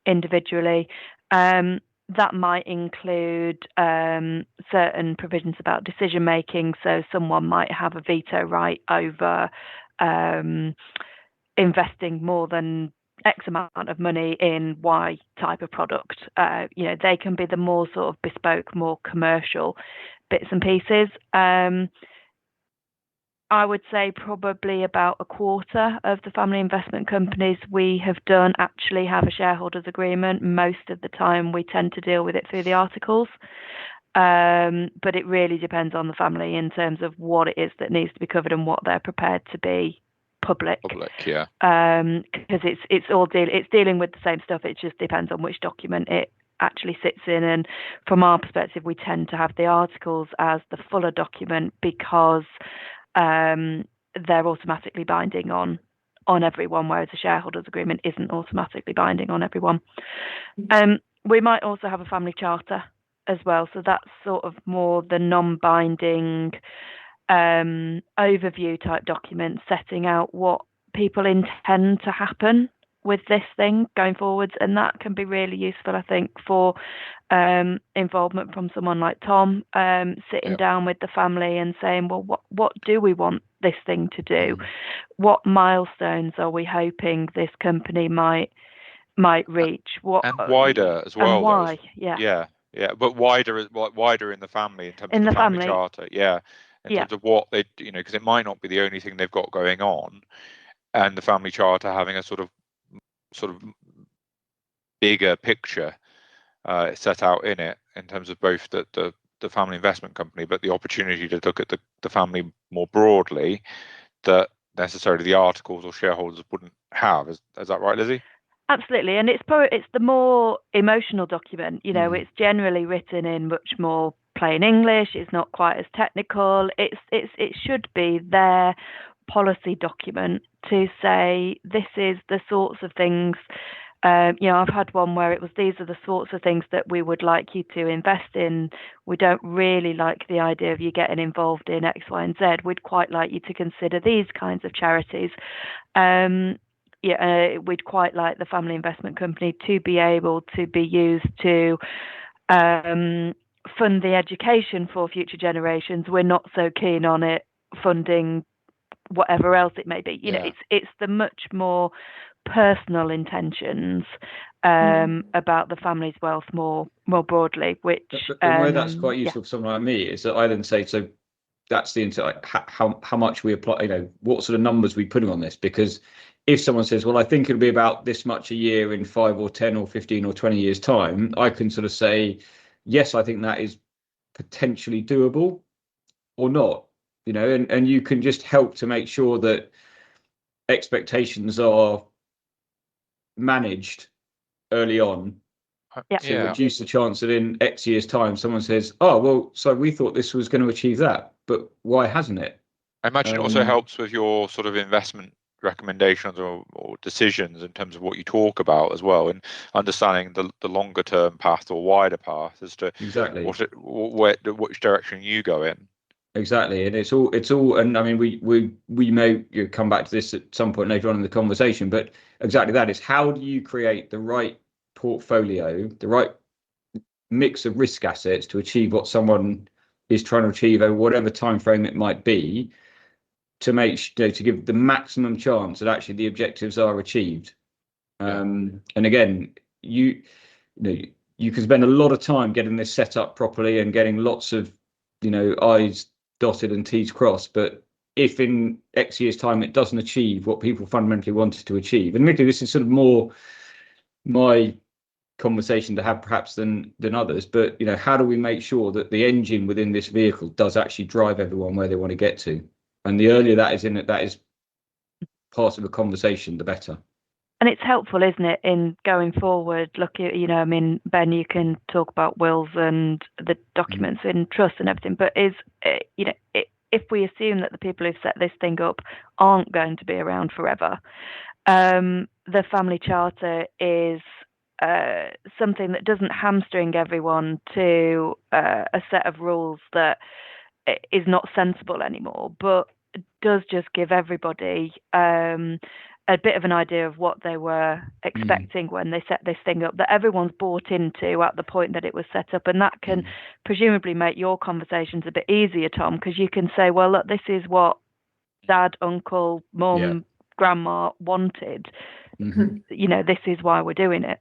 B: individually. That might include certain provisions about decision making, so someone might have a veto right over investing more than X amount of money in Y type of product. They can be the more sort of bespoke, more commercial bits and pieces. I would say probably about a quarter of the family investment companies we have done actually have a shareholders agreement. Most of the time we tend to deal with it through the articles. But it really depends on the family in terms of what it is that needs to be covered and what they're prepared to be public.
A: Yeah.
B: Because it's dealing with the same stuff. It just depends on which document it actually sits in. And from our perspective, we tend to have the articles as the fuller document because they're automatically binding on everyone, whereas a shareholders agreement isn't automatically binding on everyone. We might also have a family charter as well, so that's sort of more the non-binding overview type document setting out what people intend to happen with this thing going forwards, and that can be really useful, I think, for involvement from someone like Tom, sitting down with the family and saying, well, what do we want this thing to do? What milestones are we hoping this company might reach? What
A: and wider as well?
B: And why?
A: Yeah, but wider in the family in terms of the family charter. Yeah, in terms of what they, because it might not be the only thing they've got going on, and the family charter having a sort of bigger picture set out in it in terms of both the family investment company, but the opportunity to look at the family more broadly that necessarily the articles or shareholders wouldn't have. Is that right, Lizzie?
B: Absolutely, and it's the more emotional document. It's generally written in much more plain English. It's not quite as technical. It should be their policy document to say this is the sorts of things. I've had one where it was, these are the sorts of things that we would like you to invest in. We don't really like the idea of you getting involved in X, Y, and Z. We'd quite like you to consider these kinds of charities. We'd quite like the family investment company to be able to be used to fund the education for future generations. We're not so keen on it funding whatever else it may be. It's the much more personal intentions about the family's wealth more broadly, which
D: the way that's quite useful for someone like me is that I then say, so that's the how much we apply, what sort of numbers we putting on this, because if someone says, well, I think it'll be about this much a year in 5 or 10 or 15 or 20 years time, I can sort of say, yes, I think that is potentially doable or not, and you can just help to make sure that expectations are managed early on to reduce the chance that in X years time someone says, oh, well, so we thought this was going to achieve that, but why hasn't it?
A: I imagine it also helps with your sort of investment recommendations or decisions in terms of what you talk about as well, and understanding the longer term path or wider path as to
D: exactly
A: which direction you go in.
D: Exactly, and it's all, and I mean, we may come back to this at some point later on in the conversation, but exactly that is, how do you create the right portfolio, the right mix of risk assets to achieve what someone is trying to achieve over whatever time frame it might be, to make to give the maximum chance that actually the objectives are achieved. And again, you can spend a lot of time getting this set up properly and getting lots of I's dotted and T's crossed, but if in X years time it doesn't achieve what people fundamentally wanted to achieve, and admittedly this is sort of more my conversation to have perhaps than others, but how do we make sure that the engine within this vehicle does actually drive everyone where they want to get to? And the earlier that is in it, that is part of a conversation, the better.
B: And it's helpful, isn't it, in going forward? Look, I mean, Ben, you can talk about wills and the documents in trust and everything, but if we assume that the people who've set this thing up aren't going to be around forever, the family charter is something that doesn't hamstring everyone to a set of rules that is not sensible anymore, but does just give everybody a bit of an idea of what they were expecting when they set this thing up, that everyone's bought into at the point that it was set up. And that can presumably make your conversations a bit easier, Tom, because you can say, well, look, this is what dad, uncle, mum, grandma wanted. This is why we're doing it.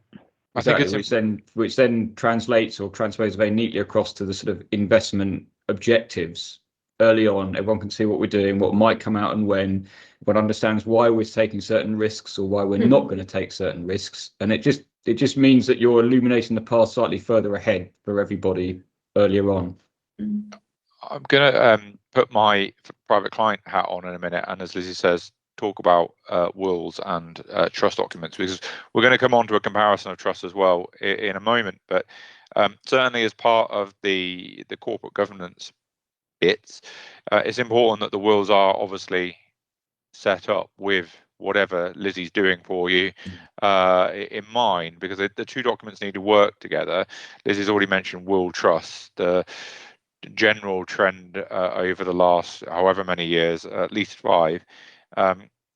D: Exactly, which then translates or transposes very neatly across to the sort of investment objectives early on. Everyone can see what we're doing, what might come out, and when. Everyone understands why we're taking certain risks or why we're not going to take certain risks, and it just means that you're illuminating the path slightly further ahead for everybody earlier on.
A: I'm going to put my private client hat on in a minute, and as Lizzie says, talk about wills and trust documents, because we're going to come on to a comparison of trust as well in a moment. But certainly as part of the corporate governance bits, it's important that the wills are obviously set up with whatever Lizzie's doing for you in mind, because the two documents need to work together. Lizzie's already mentioned will trust. The general trend over the last however many years, at least 5,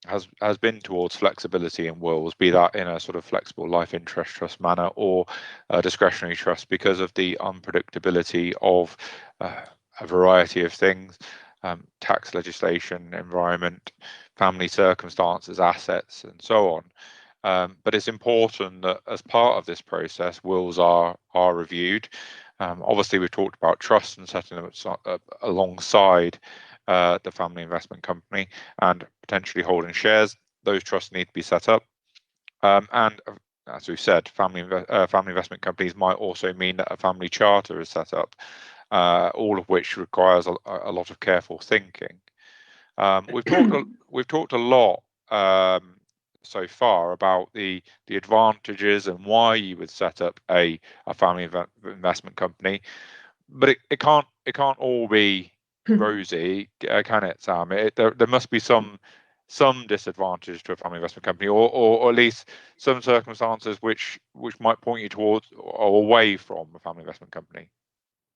A: has been towards flexibility in wills, be that in a sort of flexible life interest trust manner or a discretionary trust, because of the unpredictability of a variety of things, tax legislation, environment, family circumstances, assets, and so on. But it's important that as part of this process, wills are reviewed. Obviously, we've talked about trusts and setting them up alongside the family investment company and potentially holding shares. Those trusts need to be set up. And as we've said, family investment companies might also mean that a family charter is set up, all of which requires a lot of careful thinking. We've talked a lot so far about the advantages and why you would set up a family investment company, but it can't all be rosy, can it, Sam? There must be some disadvantage to a family investment company, or at least some circumstances which might point you towards or away from a family investment company.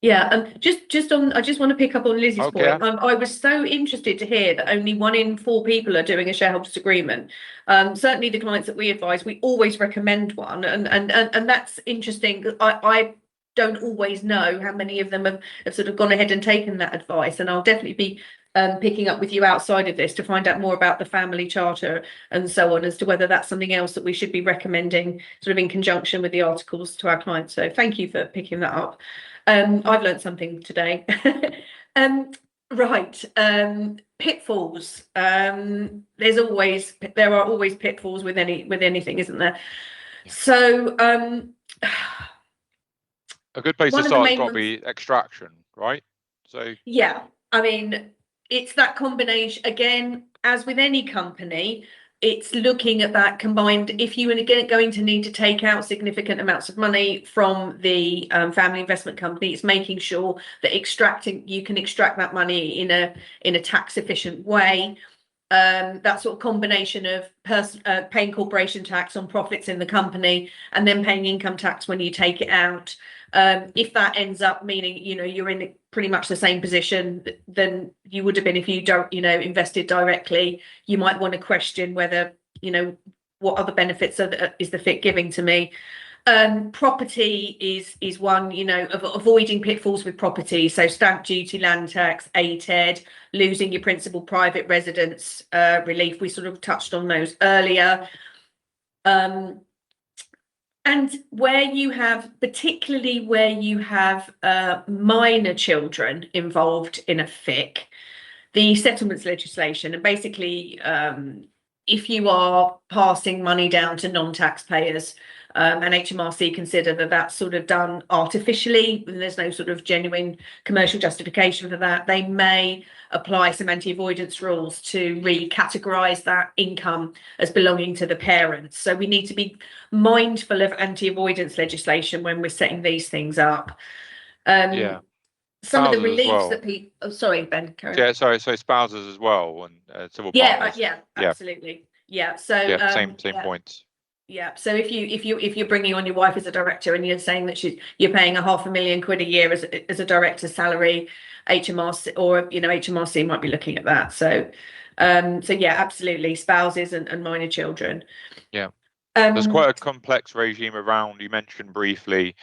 C: Yeah, just on, I just want to pick up on Lizzie's
A: Okay.
C: point. I was so interested to hear that only 1 in 4 people are doing a shareholders agreement. Certainly the clients that we advise, we always recommend one, and that's interesting. I don't always know how many of them have sort of gone ahead and taken that advice, and I'll definitely be picking up with you outside of this to find out more about the family charter and so on, as to whether that's something else that we should be recommending sort of in conjunction with the articles to our clients. So thank you for picking that up. I've learned something today. Right, pitfalls. There are always pitfalls with anything, isn't there?
A: Yeah.
C: So
A: a good place to start is probably extraction, right? So
C: yeah, I mean, it's that combination again, as with any company. It's looking at that combined. If you are going to need to take out significant amounts of money from the family investment company, it's making sure that you can extract that money in a tax efficient way. That sort of combination of paying corporation tax on profits in the company and then paying income tax when you take it out. If that ends up meaning you're in pretty much the same position than you would have been if you don't invested directly, you might want to question whether what other benefits is the FIC giving to me. Property is one, of avoiding pitfalls with property. So stamp duty, land tax, ATED, losing your principal private residence relief. We sort of touched on those earlier. And particularly where you have minor children involved in a FIC, the settlements legislation, and basically if you are passing money down to non-taxpayers, and HMRC consider that that's sort of done artificially, and there's no sort of genuine commercial justification for that, they may apply some anti-avoidance rules to recategorise that income as belonging to the parents. So we need to be mindful of anti-avoidance legislation when we're setting these things up.
A: Yeah.
C: Some of the
A: Spouses as
C: reliefs
A: well.
C: that people. Oh, sorry, Ben.
A: Yeah, sorry. So spouses as well, and civil partners.
C: Yeah, absolutely. Yeah. So
A: same points.
C: Yeah. So if you're bringing on your wife as a director and you're saying that you're paying £500,000 a year as a director's salary, HMRC HMRC might be looking at that. So yeah, absolutely, spouses and minor children.
A: Yeah. There's quite a complex regime around. You mentioned briefly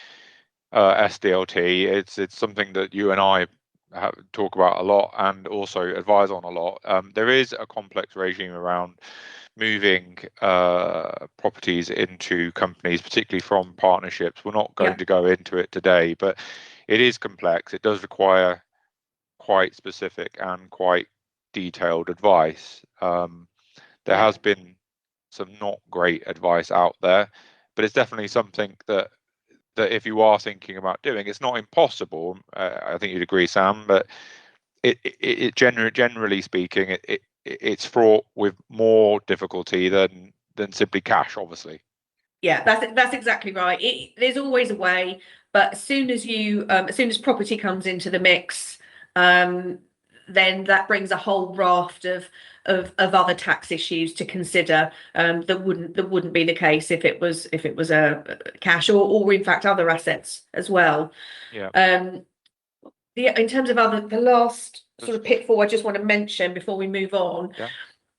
A: SDLT. It's something that you and I talk about a lot and also advise on a lot. There is a complex regime around moving properties into companies, particularly from partnerships. We're not going to go into it today, but it is complex. It does require quite specific and quite detailed advice. There has been some not great advice out there, but it's definitely something that if you are thinking about doing, it's not impossible. I think you'd agree, Sam, but it generally speaking, it's fraught with more difficulty than simply cash, obviously.
C: Yeah, that's exactly right. There's always a way, but as soon as property comes into the mix, then that brings a whole raft of other tax issues to consider, that wouldn't be the case if it was a cash or in fact other assets as well.
A: Yeah.
C: In terms of the last sort of pitfall I just want to mention before we move on,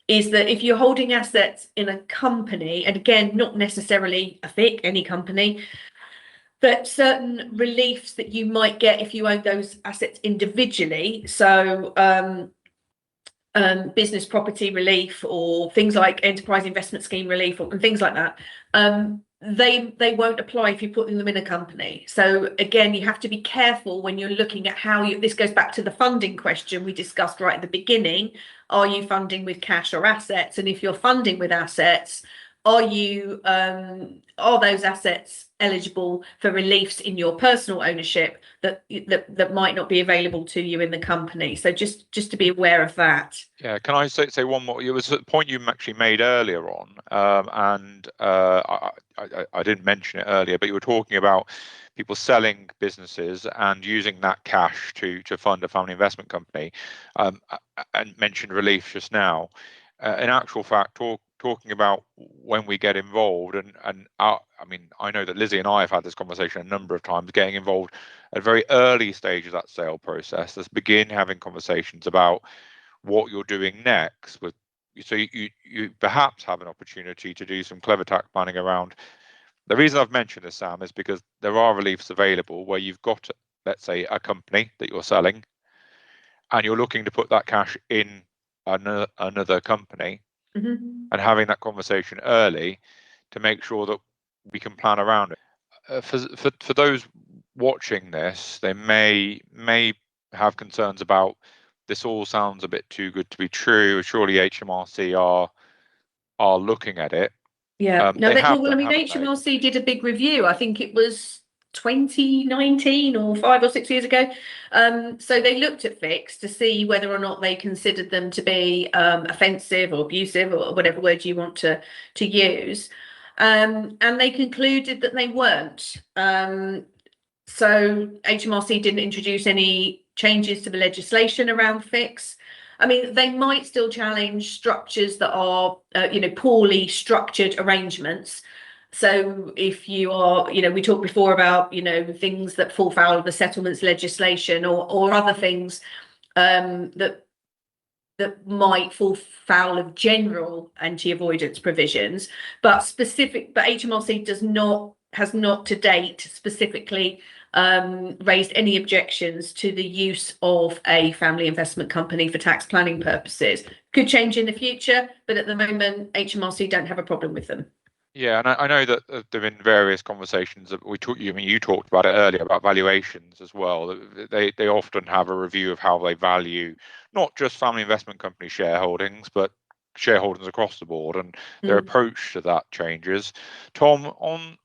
C: is that if you're holding assets in a company, and again, not necessarily a FIC, any company, that certain reliefs that you might get if you own those assets individually, so business property relief or things like enterprise investment scheme relief and things like that, they won't apply if you're putting them in a company. So again, you have to be careful when you're looking at this goes back to the funding question we discussed right at the beginning. Are you funding with cash or assets? And if you're funding with assets, are those assets eligible for reliefs in your personal ownership that might not be available to you in the company? So just to be aware of that.
A: Yeah, can I say one more? It was a point you actually made earlier on, and I didn't mention it earlier, but you were talking about people selling businesses and using that cash to fund a family investment company, and mentioned relief just now. In actual fact, talking about when we get involved, and I mean, I know that Lizzie and I have had this conversation a number of times, getting involved at a very early stage of that sale process. Let's begin having conversations about what you're doing next, so you perhaps have an opportunity to do some clever tax planning around. The reason I've mentioned this, Sam, is because there are reliefs available where you've got, let's say, a company that you're selling, and you're looking to put that cash in another company, and having that conversation early to make sure that we can plan around it. For those watching this, they may have concerns about, this all sounds a bit too good to be true. Surely HMRC are looking at it.
C: Yeah, no, HMRC did a big review. I think it was 2019 or 5 or 6 years ago. So they looked at FICs to see whether or not they considered them to be offensive or abusive or whatever word you want to use. And they concluded that they weren't. So HMRC didn't introduce any changes to the legislation around FICs. I mean, they might still challenge structures that are, poorly structured arrangements. So if you are, we talked before about, things that fall foul of the settlements legislation or other things that might fall foul of general anti-avoidance provisions, but HMRC has not to date specifically raised any objections to the use of a family investment company for tax planning purposes. Could change in the future, but at the moment HMRC don't have a problem with them.
A: Yeah, and I know that there have been various conversations that you talked about it earlier about valuations as well. They often have a review of how they value not just family investment company shareholdings, but shareholdings across the board, and their approach to that changes. Tom, on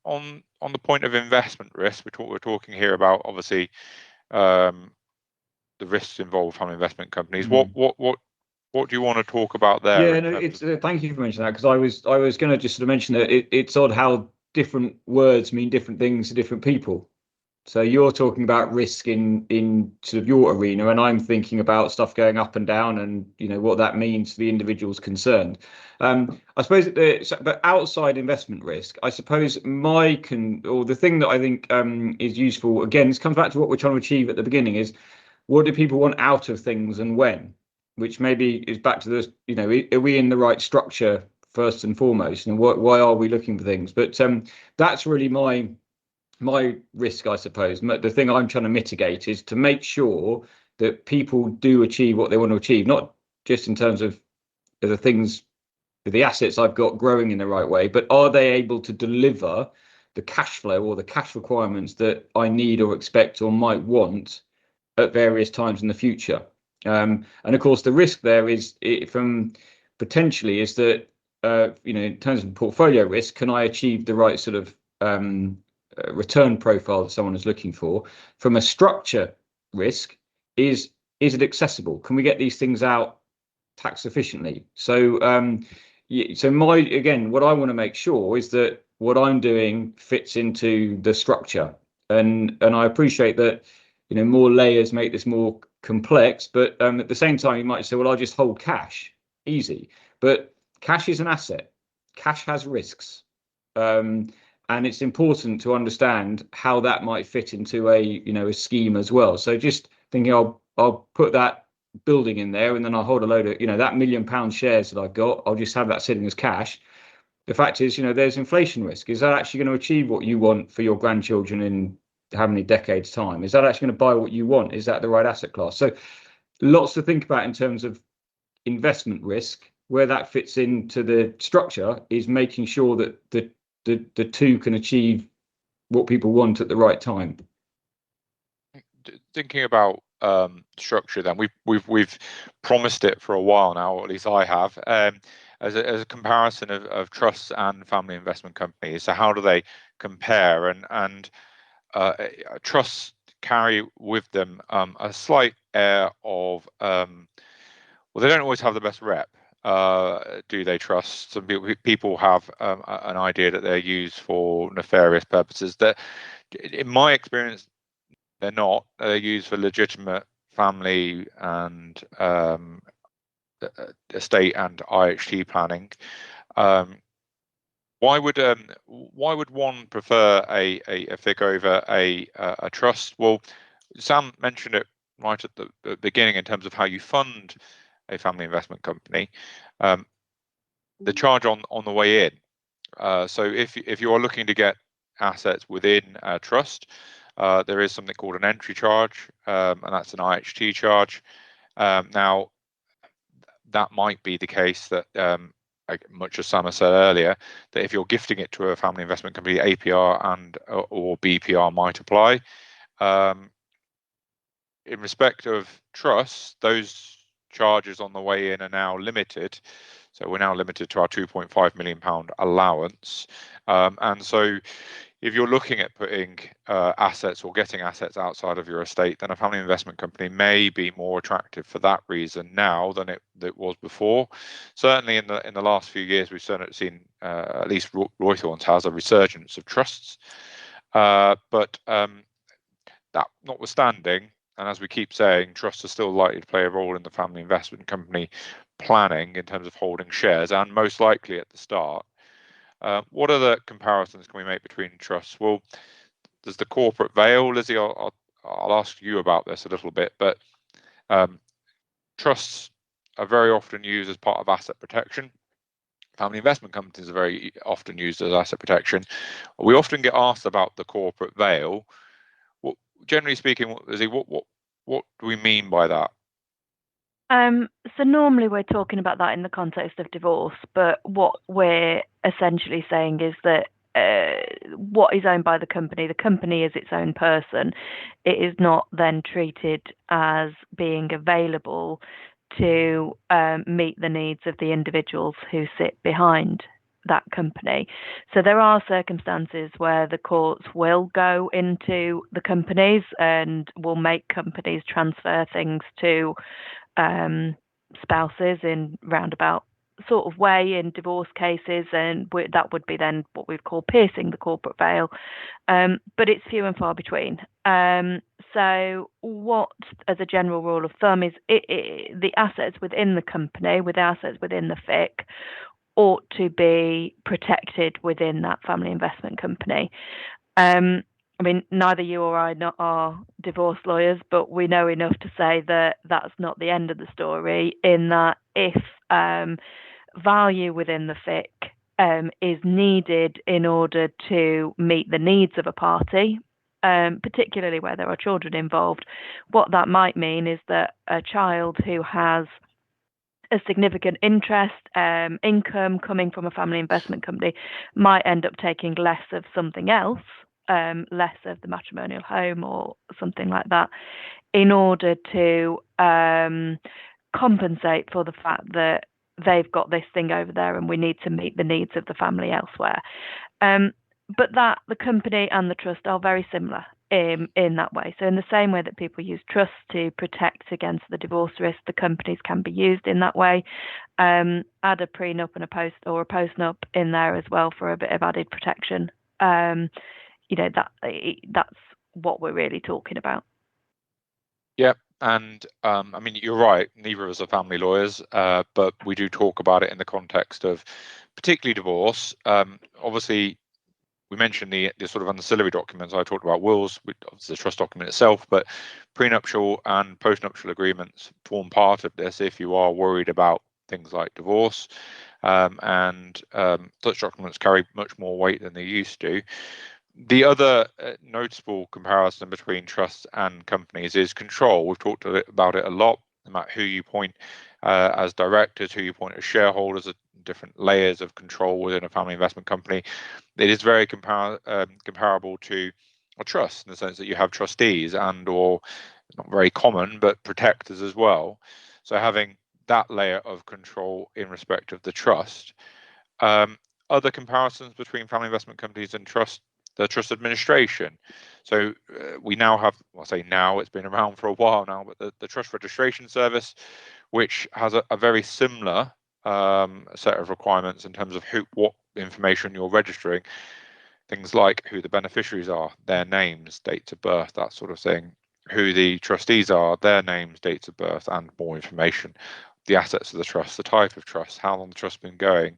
A: the point of investment risk, we're talking here about obviously the risks involved with family investment companies. What do you want to talk about there?
D: Yeah, no, it's thank you for mentioning that, because I was going to just sort of mention that it's odd how different words mean different things to different people. So you're talking about risk in sort of your arena, and I'm thinking about stuff going up and down, and what that means to the individuals concerned. I suppose but outside investment risk, I suppose the thing that I think is useful, again, this comes back to what we're trying to achieve at the beginning, is what do people want out of things and when? Which maybe is back to this, are we in the right structure first and foremost, and why are we looking for things? But that's really my risk, I suppose. The thing I'm trying to mitigate is to make sure that people do achieve what they want to achieve, not just in terms of the assets I've got growing in the right way, but are they able to deliver the cash flow or the cash requirements that I need or expect or might want at various times in the future? And of course, the risk there is potentially is that, in terms of portfolio risk, can I achieve the right sort of return profile that someone is looking for? From a structure risk, is it accessible? Can we get these things out tax efficiently? So what I want to make sure is that what I'm doing fits into the structure, and I appreciate that more layers make this more complex, but at the same time you might say, well, I'll just hold cash. Easy. But cash is an asset. Cash has risks, and it's important to understand how that might fit into a scheme as well. So just thinking, I'll put that building in there, and then I'll hold a load of that £1 million shares that I've got. I'll just have that sitting as cash. The fact is, there's inflation risk. Is that actually going to achieve what you want for your grandchildren in how many decades time? Is that actually going to buy what you want? Is that the right asset class? So lots to think about in terms of investment risk. Where that fits into the structure is making sure that the two can achieve what people want at the right time.
A: Thinking about structure, then we've promised it for a while now, or at least I have, as a comparison of trusts and family investment companies. So how do they compare? And trusts carry with them a slight air of they don't always have the best rep. Do they? Trust? Some people have an idea that they're used for nefarious purposes. That, in my experience, they're not. They're used for legitimate family and estate and IHT planning. Why would one prefer a FIC over a trust? Well, Sam mentioned it right at the beginning in terms of how you fund a family investment company. The charge on the way in. So if you are looking to get assets within a trust, there is something called an entry charge, and that's an IHT charge. Now, that might be the case that, much as Sam said earlier, that if you're gifting it to a family investment company, APR or BPR might apply. In respect of trusts, those charges on the way in are now limited. So we're now limited to our £2.5 million allowance. And so if you're looking at putting assets or getting assets outside of your estate, then a family investment company may be more attractive for that reason now than it was before. Certainly in the last few years, we've certainly seen, at least Roythornes has, a resurgence of trusts. But that notwithstanding, and as we keep saying, trusts are still likely to play a role in the family investment company planning in terms of holding shares, and most likely at the start. What other comparisons can we make between trusts? Well, there's the corporate veil. Lizzie, I'll ask you about this a little bit, but trusts are very often used as part of asset protection. Family investment companies are very often used as asset protection. We often get asked about the corporate veil. Generally speaking, Lizzie, what do we mean by that?
B: So normally we're talking about that in the context of divorce, but what we're essentially saying is that what is owned by the company is its own person. It is not then treated as being available to meet the needs of the individuals who sit behind that company. So there are circumstances where the courts will go into the companies and will make companies transfer things to spouses in roundabout sort of way in divorce cases, and that would be then what we'd call piercing the corporate veil, but it's few and far between. So what, as a general rule of thumb, is the assets within the company, with assets within the FIC, ought to be protected within that family investment company. I mean, neither you or I are divorce lawyers, but we know enough to say that that's not the end of the story, in that if value within the FIC is needed in order to meet the needs of a party, particularly where there are children involved, what that might mean is that a child who has a significant interest, income coming from a family investment company might end up taking less of something else, less of the matrimonial home or something like that, in order to compensate for the fact that they've got this thing over there and we need to meet the needs of the family elsewhere. But that the company and the trust are very similar in that way. So in the same way that people use trusts to protect against the divorce risk, the companies can be used in that way. Add a prenup and a post or a postnup in there as well for a bit of added protection. You know, that's what we're really talking about.
A: Yep. And I mean, you're right, neither of us are family lawyers, but we do talk about it in the context of particularly divorce. Obviously, we mentioned the sort of ancillary documents. I talked about wills, obviously the trust document itself, but prenuptial and postnuptial agreements form part of this if you are worried about things like divorce. And such documents carry much more weight than they used to. The other noticeable comparison between trusts and companies is control. We've talked about it a lot, about who you point as directors, who you point as shareholders, different layers of control within a family investment company. It is very comparable to a trust in the sense that you have trustees and, or not very common, but protectors as well. So having that layer of control in respect of the trust. Other comparisons between family investment companies and the trust administration. So we now have, well, I say now, it's been around for a while now, but the trust registration service, which has a very similar set of requirements in terms of what information you're registering, things like who the beneficiaries are, their names, dates of birth, that sort of thing, who the trustees are, their names, dates of birth, and more information, the assets of the trust, the type of trust, how long the trust's been going.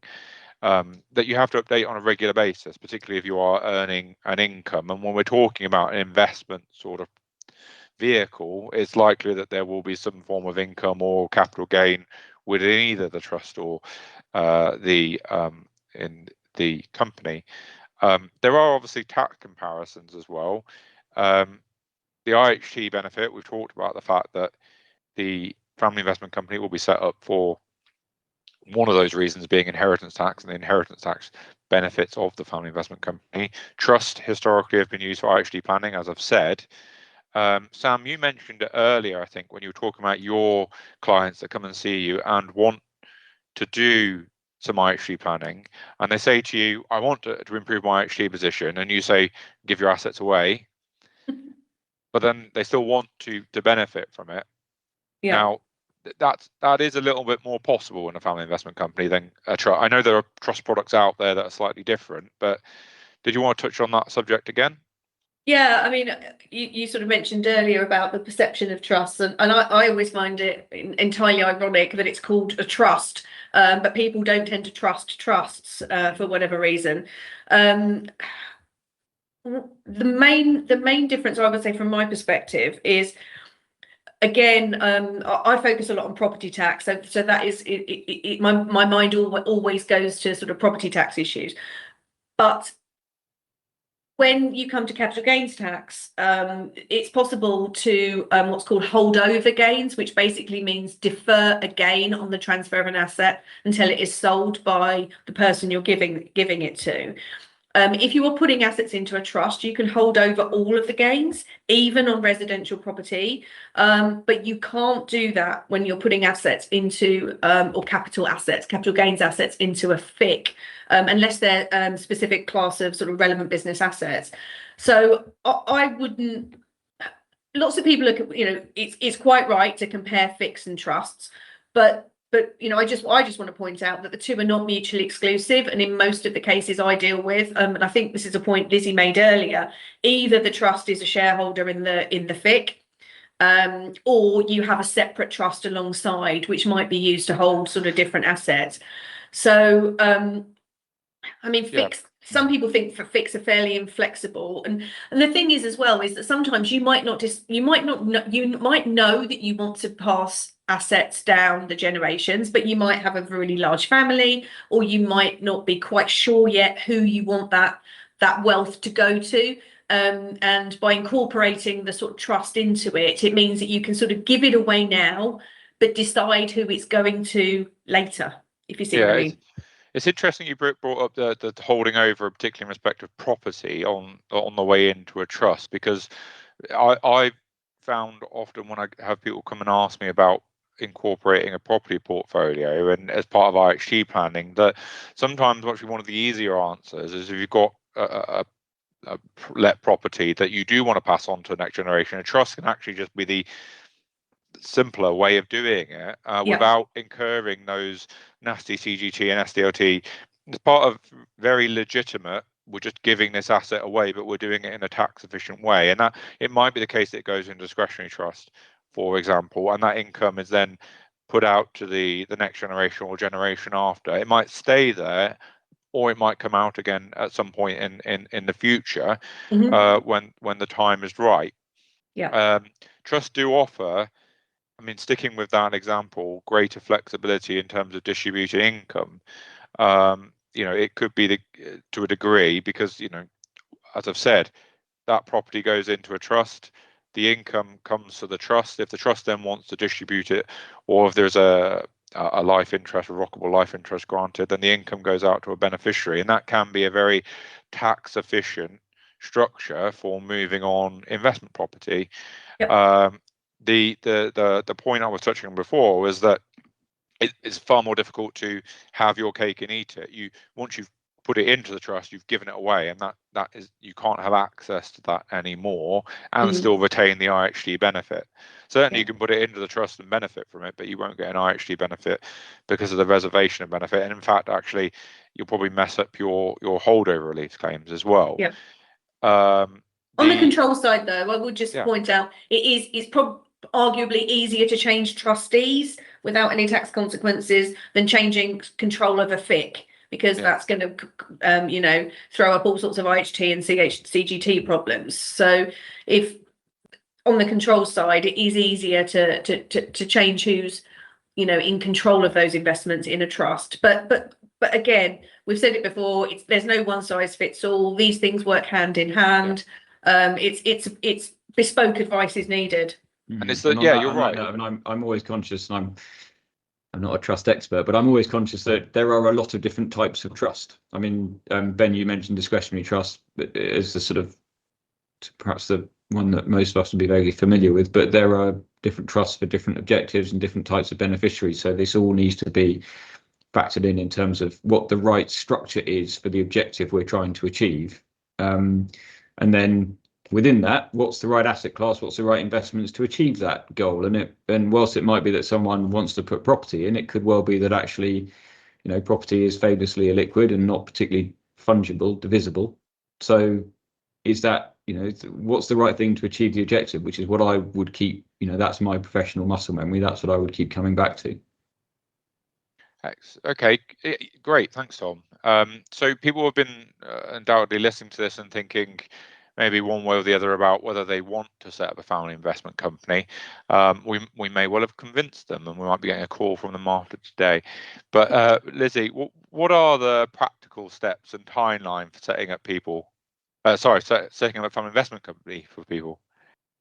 A: That you have to update on a regular basis, particularly if you are earning an income. And when we're talking about an investment sort of vehicle, it's likely that there will be some form of income or capital gain within either the trust or in the company. There are obviously tax comparisons as well. The IHT benefit, we've talked about the fact that the family investment company will be set up for one of those reasons being inheritance tax and the inheritance tax benefits of the family investment company. Trust historically have been used for IHT planning, as I've said. Sam, you mentioned it earlier, I think, when you were talking about your clients that come and see you and want to do some IHT planning, and they say to you, I want to improve my IHT position, and you say, give your assets away, but then they still want to benefit from it. Yeah. Now, that is a little bit more possible in a family investment company than a trust. I know there are trust products out there that are slightly different, but did you want to touch on that subject again?
C: Yeah, I mean, you sort of mentioned earlier about the perception of trust, and I always find it entirely ironic that it's called a trust, but people don't tend to trust trusts for whatever reason. The main difference, I would say, from my perspective is, again, I focus a lot on property tax, so that is my mind always goes to sort of property tax issues. But when you come to capital gains tax, it's possible to what's called holdover gains, which basically means defer a gain on the transfer of an asset until it is sold by the person you're giving it to. If you are putting assets into a trust, you can hold over all of the gains, even on residential property, but you can't do that when you're putting assets into, or capital gains assets into a FIC, unless they're specific class of sort of relevant business assets. So I wouldn't, lots of people look at, it's quite right to compare FICs and trusts, but I just want to point out that the two are not mutually exclusive, and in most of the cases I deal with, and I think this is a point Lizzie made earlier, either the trust is a shareholder in the FIC, or you have a separate trust alongside, which might be used to hold sort of different assets. So I mean, FICs, some people think FICs are fairly inflexible, and the thing is as well is that sometimes you might know that you want to pass assets down the generations, but you might have a really large family, or you might not be quite sure yet who you want that wealth to go to. And by incorporating the sort of trust into it, it means that you can sort of give it away now, but decide who it's going to later, if you see what I mean.
A: It's interesting you brought up the holding over, particularly in respect of property, on the way into a trust, because I found often when I have people come and ask me about incorporating a property portfolio and as part of IHT planning, that sometimes actually one of the easier answers is if you've got a let property that you do want to pass on to the next generation, a trust can actually just be the simpler way of doing it without incurring those nasty CGT and SDLT. It's part of very legitimate. We're just giving this asset away, but we're doing it in a tax efficient way. And that it might be the case that it goes in discretionary trust, for example, and that income is then put out to the next generation or generation after. It might stay there, or it might come out again at some point in the future when the time is right. Trusts do offer, I mean, sticking with that example, greater flexibility in terms of distributed income. It could be to a degree because, as I've said, that property goes into a trust, the income comes to the trust. If the trust then wants to distribute it, or if there's a life interest, a revocable life interest granted, then the income goes out to a beneficiary, and that can be a very tax efficient structure for moving on investment property. The point I was touching on before was that it's far more difficult to have your cake and eat it. Once you've put it into the trust, you've given it away, and that is, you can't have access to that anymore and still retain the IHT benefit. Certainly you can put it into the trust and benefit from it, but you won't get an IHT benefit because of the reservation of benefit. And in fact, actually, you'll probably mess up your holdover release claims as well.
C: On the control side, though, I would just point out it's arguably easier to change trustees without any tax consequences than changing control of a FIC, because that's going to throw up all sorts of IHT and CGT problems. So if on the control side, it is easier to change who's in control of those investments in a trust. But again, we've said it before, there's no one size fits all. These things work hand in hand. It's bespoke advice is needed.
A: And it's you're right.
D: And I'm always conscious, and I'm not a trust expert, but I'm always conscious that there are a lot of different types of trust. I mean, Ben, you mentioned discretionary trust as the sort of perhaps the one that most of us would be very familiar with, but there are different trusts for different objectives and different types of beneficiaries. So this all needs to be factored in terms of what the right structure is for the objective we're trying to achieve. And then within that, what's the right asset class, what's the right investments to achieve that goal? And whilst it might be that someone wants to put property in, it could well be that actually, property is famously illiquid and not particularly fungible, divisible. So is that, what's the right thing to achieve the objective, which is what I would keep, that's my professional muscle memory. That's what I would keep coming back to.
A: Okay, great. Thanks, Tom. So people have been undoubtedly listening to this and thinking maybe one way or the other about whether they want to set up a family investment company. We may well have convinced them, and we might be getting a call from them after today. But Lizzie, what are the practical steps and timeline for setting up setting up a family investment company for people?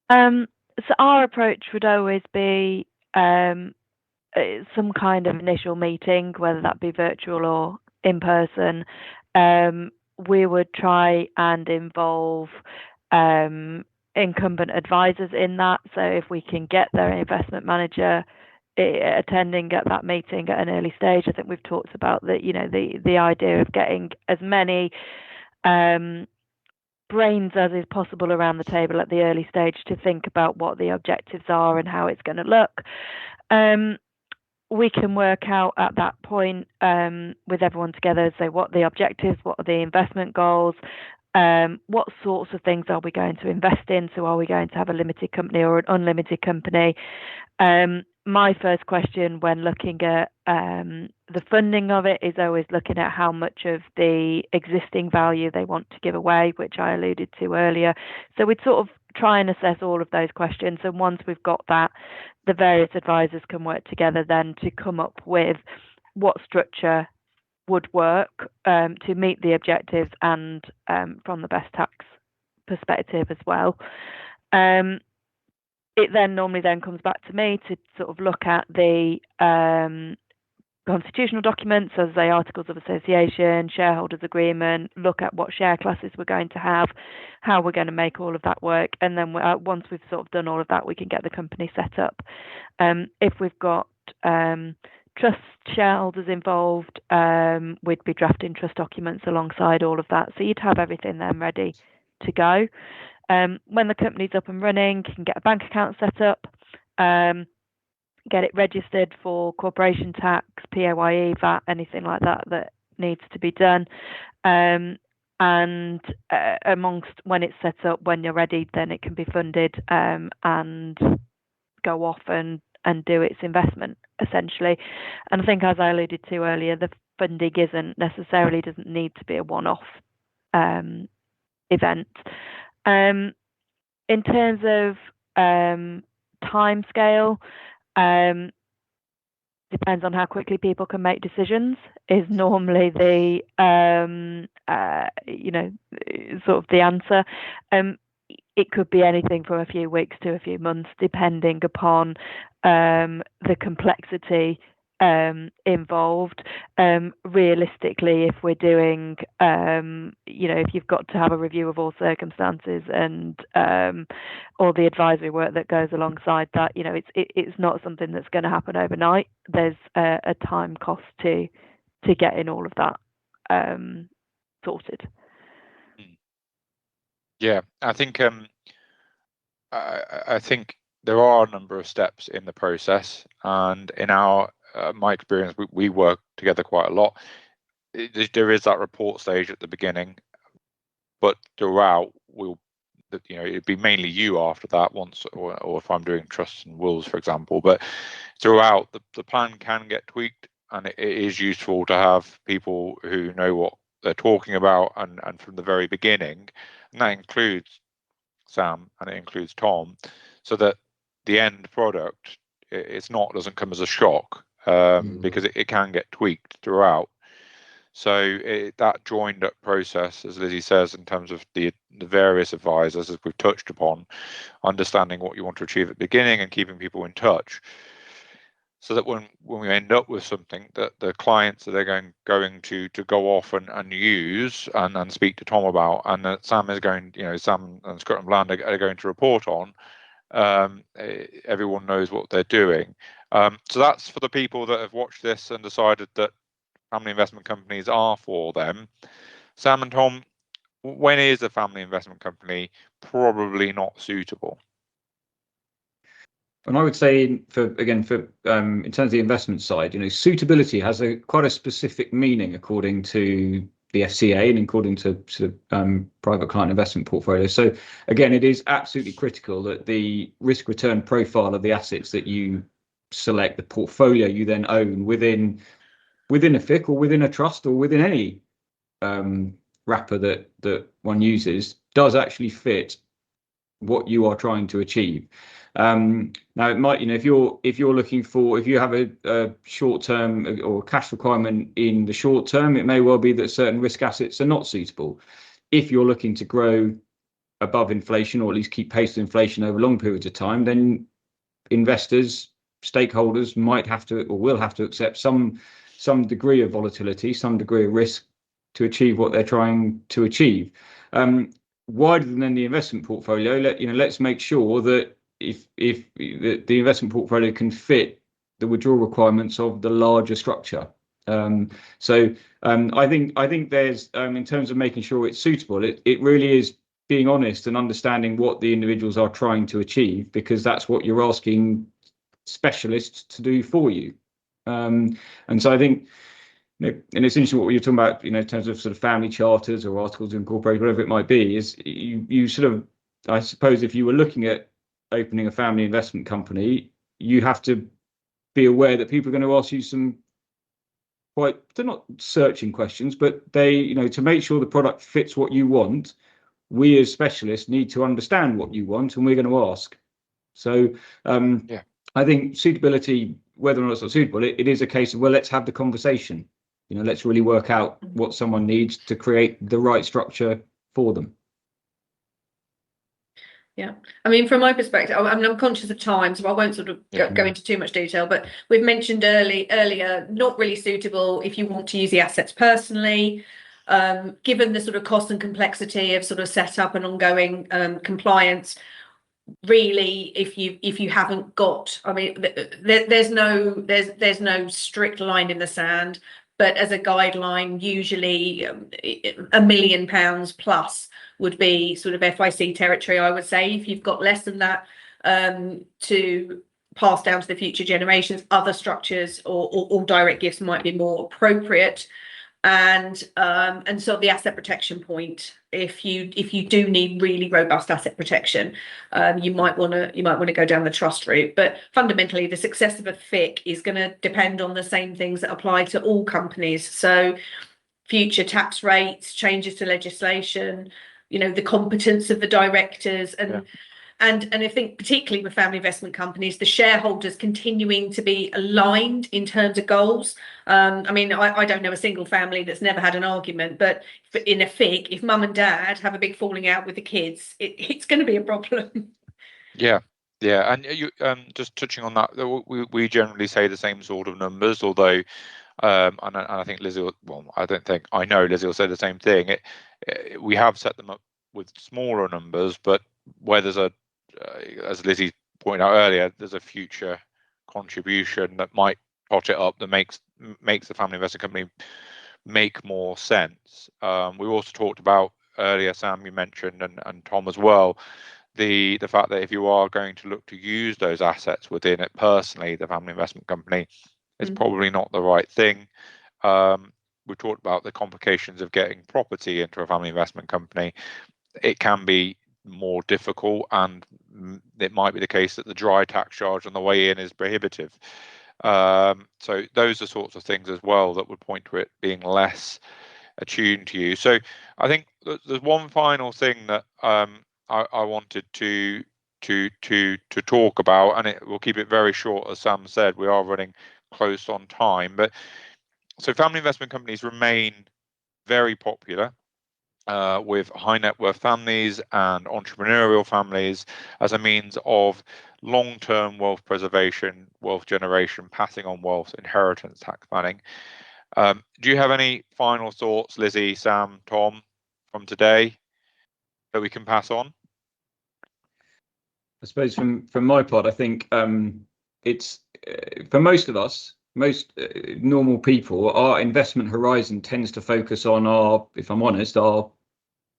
B: So our approach would always be some kind of initial meeting, whether that be virtual or in person. We would try and involve incumbent advisors in that. So if we can get their investment manager attending at that meeting at an early stage, I think we've talked about that. The idea of getting as many brains as is possible around the table at the early stage to think about what the objectives are and how it's going to look. We can work out at that point with everyone together, say what the objectives, what are the investment goals, what sorts of things are we going to invest in? So are we going to have a limited company or an unlimited company? My first question when looking at the funding of it is always looking at how much of the existing value they want to give away, which I alluded to earlier. So we'd sort of try and assess all of those questions. And once we've got that, the various advisors can work together then to come up with what structure would work to meet the objectives and from the best tax perspective as well. It then normally then comes back to me to sort of look at the constitutional documents, as they articles of association, shareholders agreement, look at what share classes we're going to have, how we're going to make all of that work, and then once we've sort of done all of that, we can get the company set up. If we've got trust shareholders involved, we'd be drafting trust documents alongside all of that, so you'd have everything then ready to go. When the company's up and running, you can get a bank account set up, get it registered for corporation tax, PAYE, VAT, anything like that that needs to be done. And amongst when it's set up, when you're ready, then it can be funded and go off and do its investment, essentially. And I think, as I alluded to earlier, the funding doesn't need to be a one-off event. In terms of timescale, depends on how quickly people can make decisions, is normally the sort of the answer. It could be anything from a few weeks to a few months, depending upon the complexity involved. Realistically, if we're doing, if you've got to have a review of all circumstances and all the advisory work that goes alongside that, it's not something that's going to happen overnight. There's a time cost to getting all of that sorted.
A: Yeah, I think I think there are a number of steps in the process, and in my experience, we work together quite a lot. There is that report stage at the beginning, but throughout it'd be mainly you after that once, or if I'm doing trusts and wills, for example. But throughout, the plan can get tweaked, and it is useful to have people who know what they're talking about, and from the very beginning, and that includes Sam and it includes Tom, so that the end product doesn't come as a shock, because it can get tweaked throughout. So that joined up process, as Lizzie says, in terms of the various advisors, as we've touched upon, understanding what you want to achieve at the beginning and keeping people in touch, so that when we end up with something that the clients that they're going to go off and use and speak to Tom about, and that Sam is going, Sam and Scrutton Bland are going to report on, everyone knows what they're doing. So that's for the people that have watched this and decided that family investment companies are for them. Sam and Tom, when is a family investment company probably not suitable?
D: And I would say, in terms of the investment side, suitability has quite a specific meaning according to the FCA and according to private client investment portfolios. So again, it is absolutely critical that the risk return profile of the assets that you select, the portfolio you then own within a FIC or within a trust or within any wrapper that one uses, does actually fit what you are trying to achieve. Now it might, if you have a short term or cash requirement in the short term, it may well be that certain risk assets are not suitable. If you're looking to grow above inflation, or at least keep pace with inflation over long periods of time, then investors, stakeholders might have to, or will have to, accept some degree of volatility, some degree of risk to achieve what they're trying to achieve. Wider than the investment portfolio, let's make sure that if the investment portfolio can fit the withdrawal requirements of the larger structure. I think there's, in terms of making sure it's suitable, it really is being honest and understanding what the individuals are trying to achieve, because that's what you're asking specialists to do for you. And so I think, and it's interesting what you're talking about, in terms of sort of family charters or articles of incorporation, whatever it might be, is you sort of, I suppose, if you were looking at opening a family investment company, you have to be aware that people are going to ask you some they're not searching questions, but they, to make sure the product fits what you want, we as specialists need to understand what you want, and we're going to ask. So I think suitability, whether or not it's not suitable, it is a case of, well, let's have the conversation. Let's really work out what someone needs to create the right structure for them.
C: Yeah, I mean, from my perspective, I mean, I'm conscious of time, so I won't sort of go into too much detail, but we've mentioned earlier, not really suitable if you want to use the assets personally, given the sort of cost and complexity of sort of setup and ongoing compliance. Really, if you haven't got, I mean, there's no strict line in the sand, but as a guideline, usually £1 million plus would be sort of FIC territory, I would say. If you've got less than that to pass down to the future generations, other structures or direct gifts might be more appropriate. And so the asset protection point, if you do need really robust asset protection, you might want to go down the trust route. But fundamentally, the success of a FIC is going to depend on the same things that apply to all companies. So future tax rates, changes to legislation, the competence of the directors, and I think particularly with family investment companies, the shareholders continuing to be aligned in terms of goals. I mean, I don't know a single family that's never had an argument, but in a FIC, if mum and dad have a big falling out with the kids, it's going to be a problem.
A: Yeah, and you just touching on that, we generally say the same sort of numbers, although and I think Lizzie, well, I know Lizzie will say the same thing. We have set them up with smaller numbers, but where there's as Lizzie pointed out earlier, there's a future contribution that might pot it up, that makes the family investment company make more sense. We also talked about earlier, Sam, you mentioned, and Tom as well, the fact that if you are going to look to use those assets within it personally, the family investment company, it's probably not the right thing. We talked about the complications of getting property into a family investment company. It can be more difficult, and it might be the case that the dry tax charge on the way in is prohibitive. So those are sorts of things as well that would point to it being less attuned to you. So I think there's one final thing that I wanted to talk about, and we'll keep it very short. As Sam said, we are running close on time, but so family investment companies remain very popular with high net worth families and entrepreneurial families as a means of long-term wealth preservation, wealth generation, passing on wealth, inheritance tax planning. Do you have any final thoughts, Lizzie, Sam, Tom, from today that we can pass on?
D: I suppose from my part, I think it's for most of us, most normal people, our investment horizon tends to focus on our, if I'm honest, our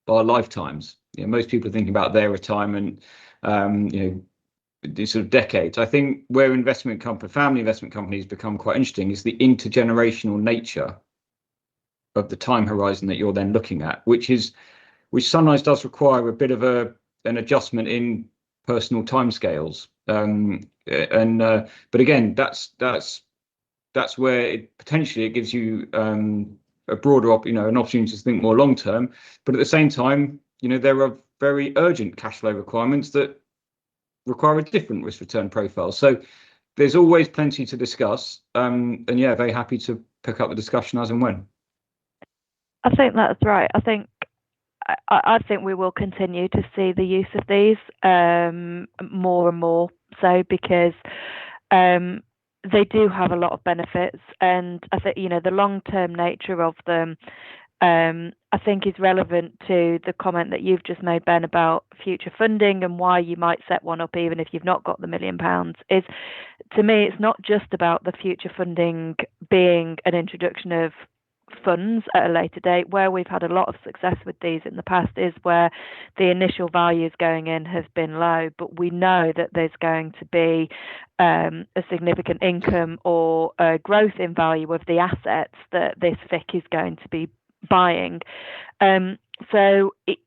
D: lifetimes. Most people are thinking about their retirement, these sort of decades. I think where family investment companies become quite interesting is the intergenerational nature of the time horizon that you're then looking at, which sometimes does require a bit of an adjustment in personal timescales. But again, that's where it potentially gives you a broader an opportunity to think more long term. But at the same time, there are very urgent cash flow requirements that require a different risk return profile. So there's always plenty to discuss. And yeah, very happy to pick up the discussion as and when.
B: I think that's right. I think we will continue to see the use of these more and more so, because they do have a lot of benefits, and I think the long-term nature of them I think is relevant to the comment that you've just made, Ben, about future funding and why you might set one up even if you've not got the £1 million. Is, to me, it's not just about the future funding being an introduction of funds at a later date. Where we've had a lot of success with these in the past is where the initial values going in have been low, but we know that there's going to be a significant income or a growth in value of the assets that this FIC is going to be buying. So it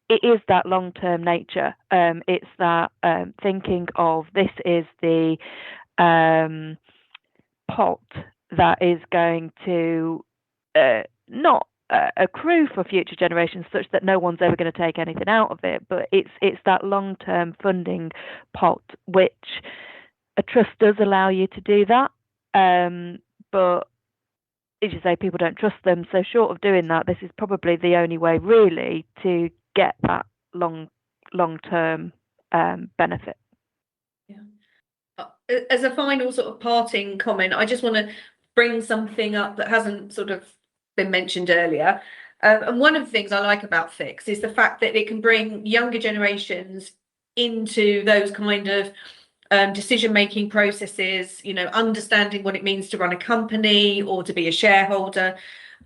B: is that long-term nature. It's that thinking of this is the pot that is going to not accrue for future generations such that no one's ever going to take anything out of it, but it's that long-term funding pot, which a trust does allow you to do that, but as you say, people don't trust them, so short of doing that, this is probably the only way really to get that long-term benefit.
C: As a final sort of parting comment, I just want to bring something up that hasn't sort of been mentioned earlier. And one of the things I like about FICs is the fact that it can bring younger generations into those kind of decision-making processes, you know, understanding what it means to run a company or to be a shareholder.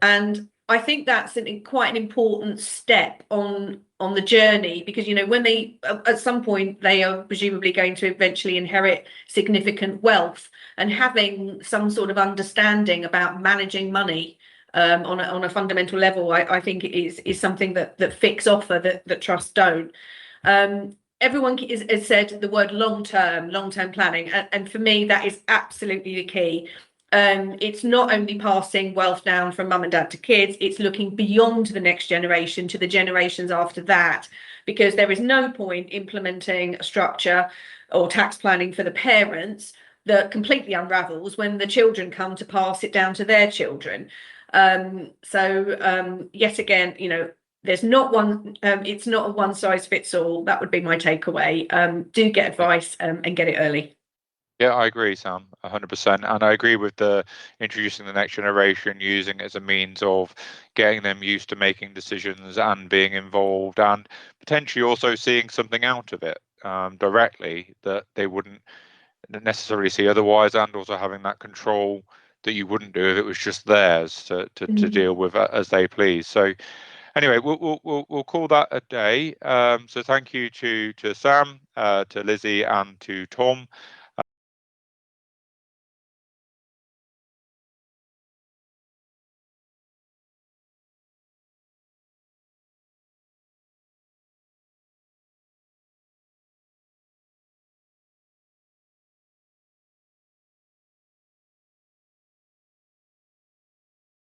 C: And I think that's quite an important step on the journey, because, you know, when they at some point they are presumably going to eventually inherit significant wealth, and having some sort of understanding about managing money on a fundamental level, I think is something that FICs offer that trusts don't. Everyone has said the word long-term planning, and for me that is absolutely the key. It's not only passing wealth down from mum and dad to kids, it's looking beyond the next generation to the generations after that, because there is no point implementing a structure or tax planning for the parents that completely unravels when the children come to pass it down to their children. Yet again, you know, there's not one, it's not a one size fits all. That would be my takeaway. Do get advice and get it early.
A: Yeah, I agree, Sam, 100%. And I agree with the introducing the next generation, using it as a means of getting them used to making decisions and being involved, and potentially also seeing something out of it directly that they wouldn't necessarily see otherwise, and also having that control that you wouldn't do if it was just theirs to deal with as they please. So anyway, we'll call that a day. So thank you to Sam, to Lizzie, and to Tom.